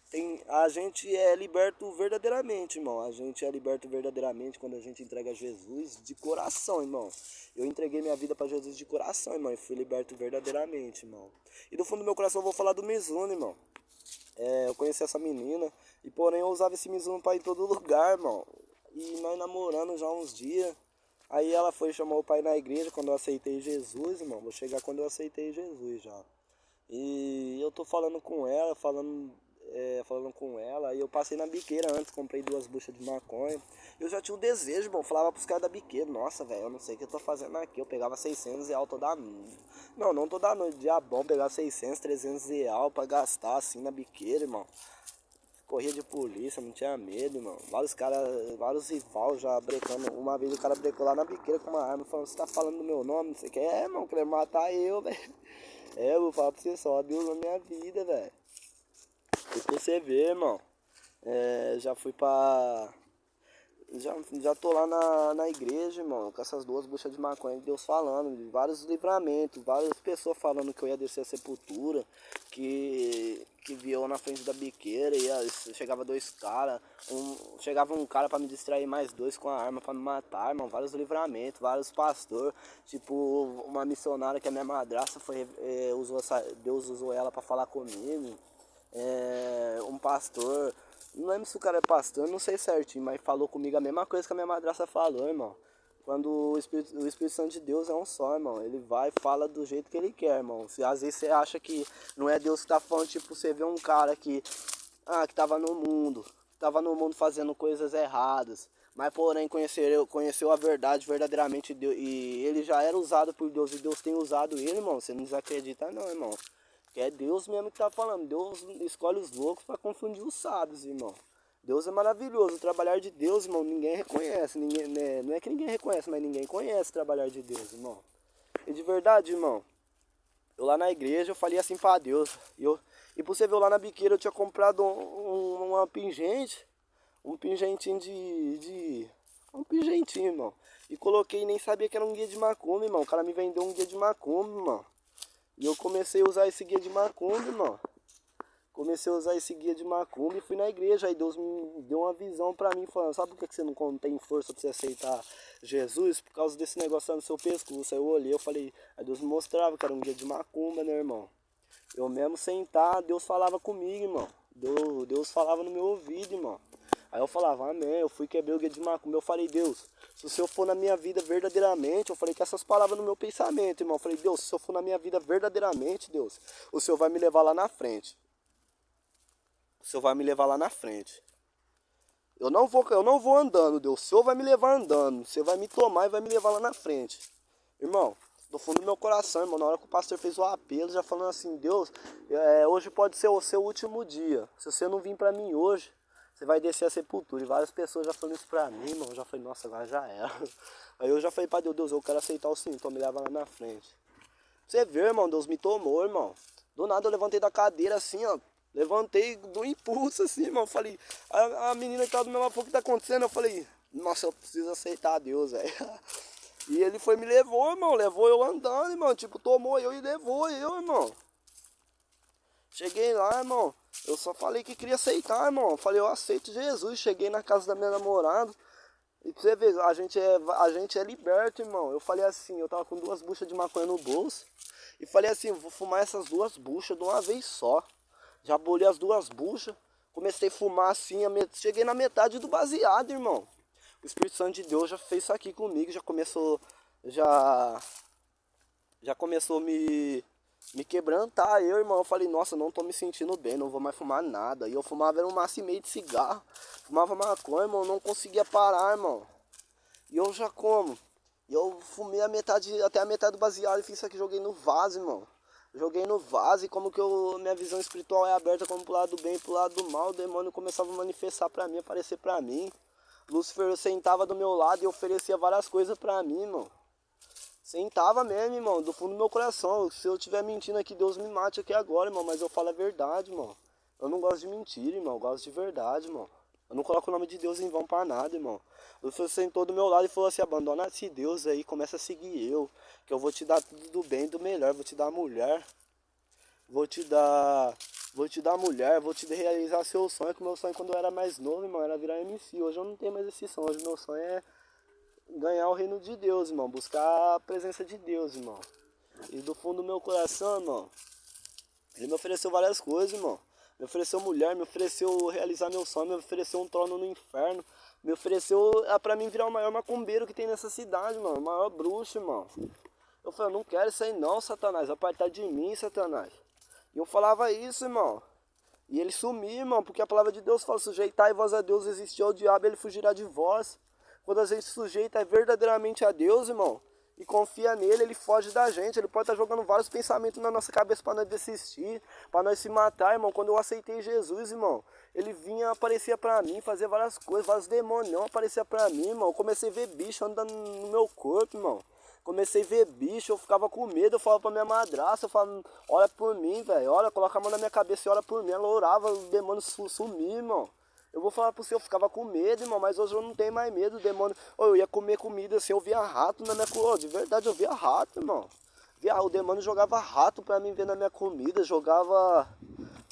a gente é liberto verdadeiramente, irmão. A gente é liberto verdadeiramente quando a gente entrega a Jesus de coração, irmão. Eu entreguei minha vida para Jesus de coração, irmão, e fui liberto verdadeiramente, irmão. E do fundo do meu coração eu vou falar do Mizuno, irmão. Eu conheci essa menina, e porém eu usava esse Mizuno para ir em todo lugar, irmão. E nós namorando já há uns dias. Aí ela foi chamar o pai na igreja quando eu aceitei Jesus, irmão. Vou chegar quando eu aceitei Jesus já. E eu tô falando com ela, falando com ela, e eu passei na biqueira antes, comprei 2 buchas de maconha. Eu já tinha um desejo, bom, falava pros caras da biqueira, nossa, velho, eu não sei o que eu tô fazendo aqui. Eu pegava 600 real toda noite. Não toda noite, dia bom, pegava 600, 300 real pra gastar assim na biqueira, irmão. Corria de polícia, não tinha medo, irmão. Vários caras, vários rival já brecando. Uma vez o cara brecou lá na biqueira com uma arma, falando, você tá falando do meu nome, não sei o que. Irmão, querendo matar eu, velho. Eu vou falar pra você só, Deus na minha vida, velho. E pra você ver, irmão. Já fui pra... Já tô lá na igreja, irmão, com essas 2 buchas de maconha, Deus falando, de vários livramentos, várias pessoas falando que eu ia descer a sepultura, que viu na frente da biqueira, e chegava 2 caras, chegava um cara pra me distrair, mais 2 com a arma pra me matar, irmão, vários livramentos, vários pastores, tipo, uma missionária que a minha madrasta Deus usou ela pra falar comigo, um pastor... Não lembro se o cara é pastor, não sei certinho, mas falou comigo a mesma coisa que a minha madrasta falou, irmão. Quando o Espírito Santo de Deus é um só, irmão. Ele vai e fala do jeito que ele quer, irmão. Às vezes você acha que não é Deus que tá falando, tipo, você vê um cara que tava no mundo, fazendo coisas erradas, mas porém conheceu a verdade verdadeiramente e ele já era usado por Deus e Deus tem usado ele, irmão. Você não desacredita não, irmão. Que é Deus mesmo que tá falando. Deus escolhe os loucos para confundir os sábios, irmão. Deus é maravilhoso. O trabalhar de Deus, irmão, ninguém reconhece. Ninguém, né? Não é que ninguém reconhece, mas ninguém conhece o trabalhar de Deus, irmão. E de verdade, irmão, eu lá na igreja eu falei assim pra Deus. E pra você ver, eu lá na biqueira eu tinha comprado uma pingente. Um pingentinho um pingentinho, irmão. E coloquei e nem sabia que era um guia de macumba, irmão. O cara me vendeu um guia de macumba, irmão. E eu comecei a usar esse guia de macumba, irmão. Comecei a usar esse guia de macumba e fui na igreja. Aí Deus me deu uma visão pra mim, falando, sabe por que você não tem força pra você aceitar Jesus? Por causa desse negócio lá no seu pescoço. Aí eu olhei, eu falei, aí Deus me mostrava que era um guia de macumba, né, irmão? Eu mesmo sentar, Deus falava comigo, irmão. Deus falava no meu ouvido, irmão. Aí eu falava, amém, eu fui quebrar o guia de macumba. Eu falei, Deus, se o Senhor for na minha vida verdadeiramente, eu falei que essas palavras no meu pensamento, irmão. Eu falei, Deus, se o Senhor for na minha vida verdadeiramente, Deus, o Senhor vai me levar lá na frente. O Senhor vai me levar lá na frente. Eu não vou andando, Deus. O Senhor vai me levar andando. Você vai me tomar e vai me levar lá na frente. Irmão, do fundo do meu coração, irmão, na hora que o pastor fez o apelo, já falando assim, Deus, hoje pode ser o seu último dia. Se você não vir pra mim hoje, você vai descer a sepultura. E várias pessoas já falando isso pra mim, irmão. Eu já falei, nossa, agora já era. Aí eu já falei pra Deus, eu quero aceitar o sim, então me leva lá na frente. Você vê, irmão, Deus me tomou, irmão. Do nada eu levantei da cadeira assim, ó. Levantei do impulso assim, irmão. Falei, a menina que tava do meu lado, o que tá acontecendo? Eu falei, nossa, eu preciso aceitar a Deus, velho. E ele foi me levou, irmão. Levou eu andando, irmão. Tipo, tomou eu e levou eu, irmão. Cheguei lá, irmão. Eu só falei que queria aceitar, irmão. Eu falei, eu aceito Jesus. Cheguei na casa da minha namorada. E pra você ver, a gente é liberto, irmão. Eu falei assim, eu tava com 2 buchas de maconha no bolso. E falei assim, vou fumar essas 2 buchas de uma vez só. Já bolei as 2 buchas. Comecei a fumar assim, cheguei na metade do baseado, irmão. O Espírito Santo de Deus já fez isso aqui comigo, já começou a me quebrantar. Eu, irmão, eu falei, nossa, não tô me sentindo bem, não vou mais fumar nada. E eu fumava era um maço e meio de cigarro. Fumava maconha, irmão, não conseguia parar, irmão. E eu já como? E eu fumei a metade, até a metade do baseado e fiz isso aqui, joguei no vaso, irmão. Joguei no vaso e como que minha visão espiritual é aberta como pro lado do bem e pro lado do mal, o demônio começava a manifestar pra mim, aparecer pra mim. Lúcifer sentava do meu lado e oferecia várias coisas pra mim, irmão. Sentava mesmo, irmão, do fundo do meu coração. Se eu estiver mentindo aqui, Deus me mate aqui agora, irmão, mas eu falo a verdade, irmão. Eu não gosto de mentira, irmão, eu gosto de verdade, irmão. Eu não coloco o nome de Deus em vão pra nada, irmão. Lúcifer sentou do meu lado e falou assim, abandona esse Deus aí, começa a seguir eu, que eu vou te dar tudo do bem e do melhor, vou te dar mulher, vou te dar... Vou te dar mulher, vou te realizar seu sonho, que o meu sonho quando eu era mais novo, irmão, era virar MC. Hoje eu não tenho mais esse sonho, hoje meu sonho é ganhar o reino de Deus, irmão, buscar a presença de Deus, irmão. E do fundo do meu coração, irmão, ele me ofereceu várias coisas, irmão. Me ofereceu mulher, me ofereceu realizar meu sonho, me ofereceu um trono no inferno, me ofereceu pra mim virar o maior macumbeiro que tem nessa cidade, mano, o maior bruxo, irmão. Eu falei, eu não quero isso aí não, Satanás, apartar de mim, Satanás. E eu falava isso, irmão. E ele sumiu, irmão, porque a palavra de Deus fala, sujeitai-vos a Deus, resistir ao diabo, ele fugirá de vós. Quando a gente sujeita verdadeiramente a Deus, irmão, e confia nele, ele foge da gente. Ele pode estar jogando vários pensamentos na nossa cabeça para nós desistir, para nós se matar, irmão. Quando eu aceitei Jesus, irmão, ele vinha, aparecia para mim, fazia várias coisas, vários demônios aparecia para mim, irmão. Eu comecei a ver bicho andando no meu corpo, irmão. Comecei a ver bicho, eu ficava com medo, eu falava pra minha madrasta, eu falava, olha por mim, velho, olha, coloca a mão na minha cabeça e olha por mim. Ela orava, o demônio sumia, irmão. Eu vou falar pro você, eu ficava com medo, irmão, mas hoje eu não tenho mais medo, o demônio... Eu ia comer comida assim, eu via rato na minha comida, de verdade eu via rato, irmão. O demônio jogava rato pra mim ver na minha comida, jogava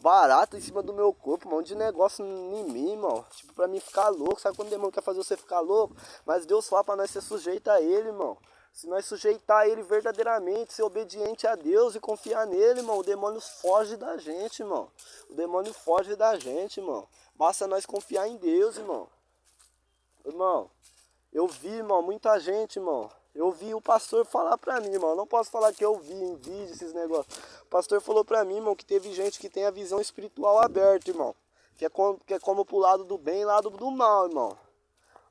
barato em cima do meu corpo, um monte de negócio em mim, irmão. Tipo, pra mim ficar louco, sabe quando o demônio quer fazer você ficar louco? Mas Deus fala pra nós ser sujeito a ele, irmão. Se nós sujeitar ele verdadeiramente, ser obediente a Deus e confiar nele, irmão, o demônio foge da gente, irmão. O demônio foge da gente, irmão. Basta nós confiar em Deus, irmão. Irmão, eu vi, irmão, muita gente, irmão. Eu vi o pastor falar pra mim, irmão. Não posso falar que eu vi em vídeo esses negócios. O pastor falou pra mim, irmão, que teve gente que tem a visão espiritual aberta, irmão. Que é como pro lado do bem e lado do mal, irmão.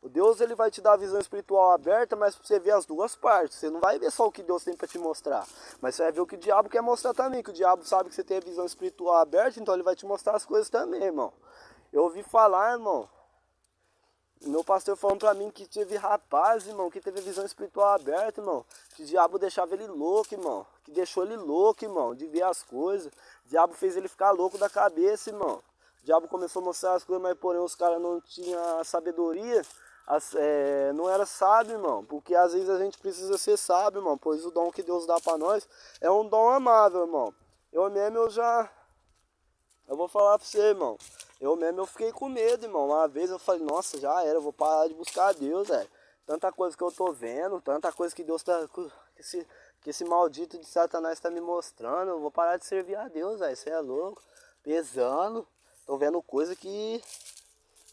O Deus, ele vai te dar a visão espiritual aberta, mas pra você ver as duas partes. Você não vai ver só o que Deus tem pra te mostrar, mas você vai ver o que o diabo quer mostrar também. Que o diabo sabe que você tem a visão espiritual aberta, então ele vai te mostrar as coisas também, irmão. Eu ouvi falar, irmão, meu pastor falando pra mim que teve rapaz, irmão, que teve a visão espiritual aberta, irmão. Que o diabo deixava ele louco, irmão. Que deixou ele louco, irmão, de ver as coisas. O diabo fez ele ficar louco da cabeça, irmão. O diabo começou a mostrar as coisas, mas porém os caras não tinham sabedoria. Não era sábio, irmão, porque às vezes a gente precisa ser sábio, irmão, pois o dom que Deus dá pra nós é um dom amável, irmão. Eu vou falar pra você, irmão, eu fiquei com medo, irmão. Uma vez eu falei, nossa, já era, eu vou parar de buscar a Deus, velho. Tanta coisa que eu tô vendo, tanta coisa que Deus tá, que esse maldito de Satanás tá me mostrando, eu vou parar de servir a Deus, velho, você é louco, pesando, tô vendo coisa que...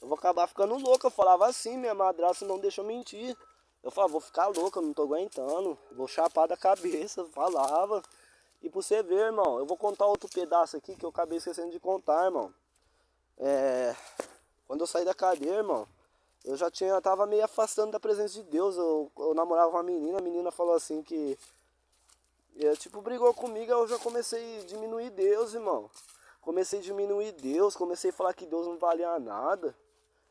eu vou acabar ficando louco. Eu falava assim, minha madrasta não deixou mentir. Eu falava, vou ficar louco, eu não tô aguentando. Vou chapar da cabeça, falava. E pra você ver, irmão, eu vou contar outro pedaço aqui que eu acabei esquecendo de contar, irmão. Quando eu saí da cadeia, irmão, eu tava meio afastando da presença de Deus. Eu namorava uma menina, a menina falou assim que... tipo, brigou comigo, eu já comecei a diminuir Deus, irmão. Comecei a diminuir Deus, comecei a falar que Deus não valia nada.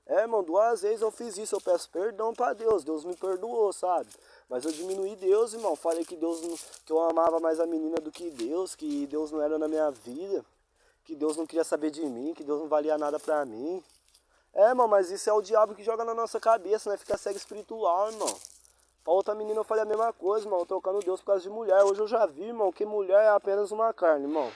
Irmão, 2 vezes eu fiz isso, eu peço perdão pra Deus, Deus me perdoou, sabe? Mas eu diminuí Deus, irmão, falei que que eu amava mais a menina do que Deus não era na minha vida, que Deus não queria saber de mim, que Deus não valia nada pra mim. Irmão, mas isso é o diabo que joga na nossa cabeça, né? Fica cego espiritual, irmão. Pra outra menina eu falei a mesma coisa, irmão, trocando Deus por causa de mulher. Hoje eu já vi, irmão, que mulher é apenas uma carne, irmão.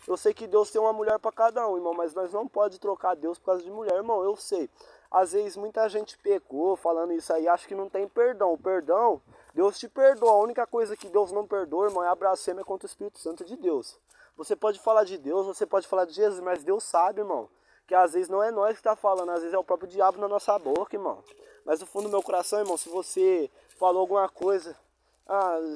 Eu sei que Deus tem uma mulher pra cada um, irmão, mas nós não pode trocar Deus por causa de mulher, irmão, eu sei. Às vezes muita gente pecou falando isso aí, acha que não tem perdão. O perdão, Deus te perdoa. A única coisa que Deus não perdoa, irmão, é a blasfêmia contra o Espírito Santo de Deus. Você pode falar de Deus, você pode falar de Jesus, mas Deus sabe, irmão, que às vezes não é nós que tá falando, às vezes é o próprio diabo na nossa boca, irmão. Mas no fundo do meu coração, irmão, se você falou alguma coisa,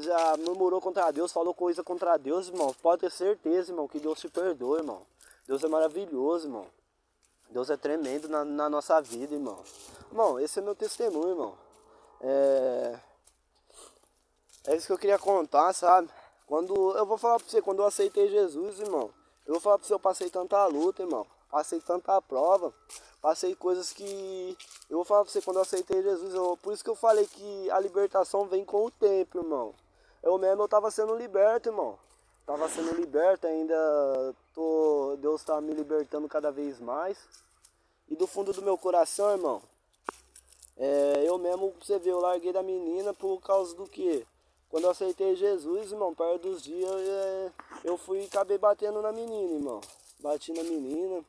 já murmurou contra Deus, falou coisa contra Deus, irmão, pode ter certeza, irmão, que Deus te perdoa, irmão. Deus é maravilhoso, irmão. Deus é tremendo na nossa vida, irmão. Irmão, esse é meu testemunho, irmão. É isso que eu queria contar, sabe? Quando eu vou falar pra você, quando eu aceitei Jesus, irmão, eu vou falar pra você, eu passei tanta luta, irmão. Passei tanta prova, passei coisas que. Eu vou falar pra você, quando eu aceitei Jesus, por isso que eu falei que a libertação vem com o tempo, irmão. Eu tava sendo liberto, irmão. Tava sendo liberto, ainda Deus tá me libertando cada vez mais. E do fundo do meu coração, irmão, eu mesmo, pra você ver, eu larguei da menina por causa do quê? Quando eu aceitei Jesus, irmão, perto dos dias, eu fui e acabei batendo na menina, irmão. Bati na menina,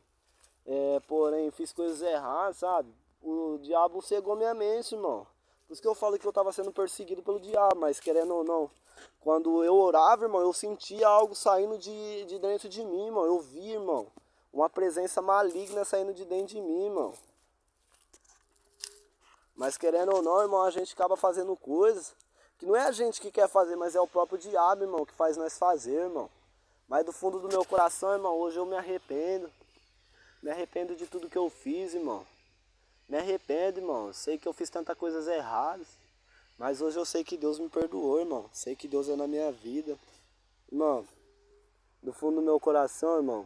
porém fiz coisas erradas, sabe? O diabo cegou minha mente, irmão. Por isso que eu falo que eu tava sendo perseguido pelo diabo, mas querendo ou não, quando eu orava, irmão, eu sentia algo saindo de dentro de mim, irmão. Eu vi, irmão, uma presença maligna saindo de dentro de mim, irmão. Mas querendo ou não, irmão, a gente acaba fazendo coisas que não é a gente que quer fazer, mas é o próprio diabo, irmão, que faz nós fazer, irmão. Mas do fundo do meu coração, irmão, hoje eu me arrependo. Me arrependo de tudo que eu fiz, irmão. Me arrependo, irmão. Sei que eu fiz tantas coisas erradas. Mas hoje eu sei que Deus me perdoou, irmão. Sei que Deus é na minha vida. Irmão, do fundo do meu coração, irmão.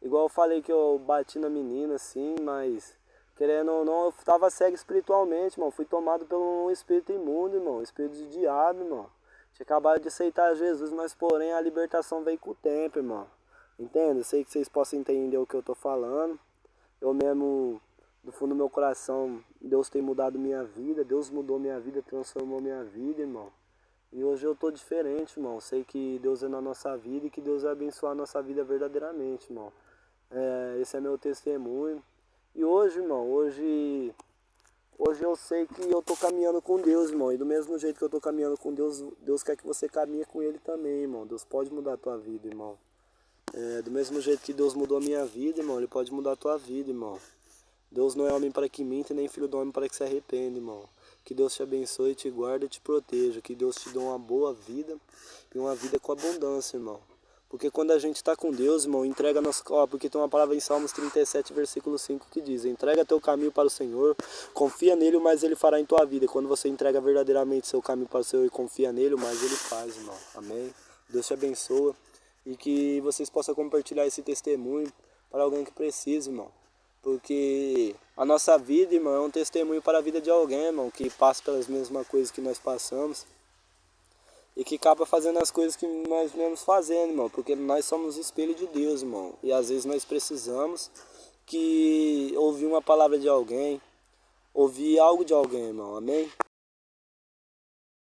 Igual eu falei que eu bati na menina, assim, mas querendo ou não, eu tava cego espiritualmente, irmão. Fui tomado por um espírito imundo, irmão. Espírito de diabo, irmão. Tinha acabado de aceitar Jesus, mas porém a libertação veio com o tempo, irmão. Entende? Sei que vocês possam entender o que eu tô falando. Eu mesmo, do fundo do meu coração, Deus tem mudado minha vida. Deus mudou minha vida, transformou minha vida, irmão. E hoje eu tô diferente, irmão. Sei que Deus é na nossa vida e que Deus vai abençoar a nossa vida verdadeiramente, irmão. Esse é meu testemunho. E hoje, irmão, hoje eu sei que eu tô caminhando com Deus, irmão. E do mesmo jeito que eu tô caminhando com Deus, Deus quer que você caminhe com Ele também, irmão. Deus pode mudar a tua vida, irmão. Do mesmo jeito que Deus mudou a minha vida, irmão, Ele pode mudar a tua vida, irmão. Deus não é homem para que minta, nem filho do homem para que se arrependa, irmão. Que Deus te abençoe, te guarde e te proteja. Que Deus te dê uma boa vida e uma vida com abundância, irmão. Porque quando a gente está com Deus, irmão, entrega nosso... porque tem uma palavra em Salmos 37, versículo 5 que diz: entrega teu caminho para o Senhor, confia nele, o mais ele fará em tua vida. E quando você entrega verdadeiramente seu caminho para o Senhor e confia nele, o mais ele faz, irmão. Amém? Deus te abençoa e que vocês possam compartilhar esse testemunho para alguém que precisa, irmão. Porque a nossa vida, irmão, é um testemunho para a vida de alguém, irmão, que passa pelas mesmas coisas que nós passamos. E que acaba fazendo as coisas que nós mesmos fazendo, irmão. Porque nós somos espelho de Deus, irmão. E às vezes nós precisamos que ouvir uma palavra de alguém, ouvir algo de alguém, irmão. Amém?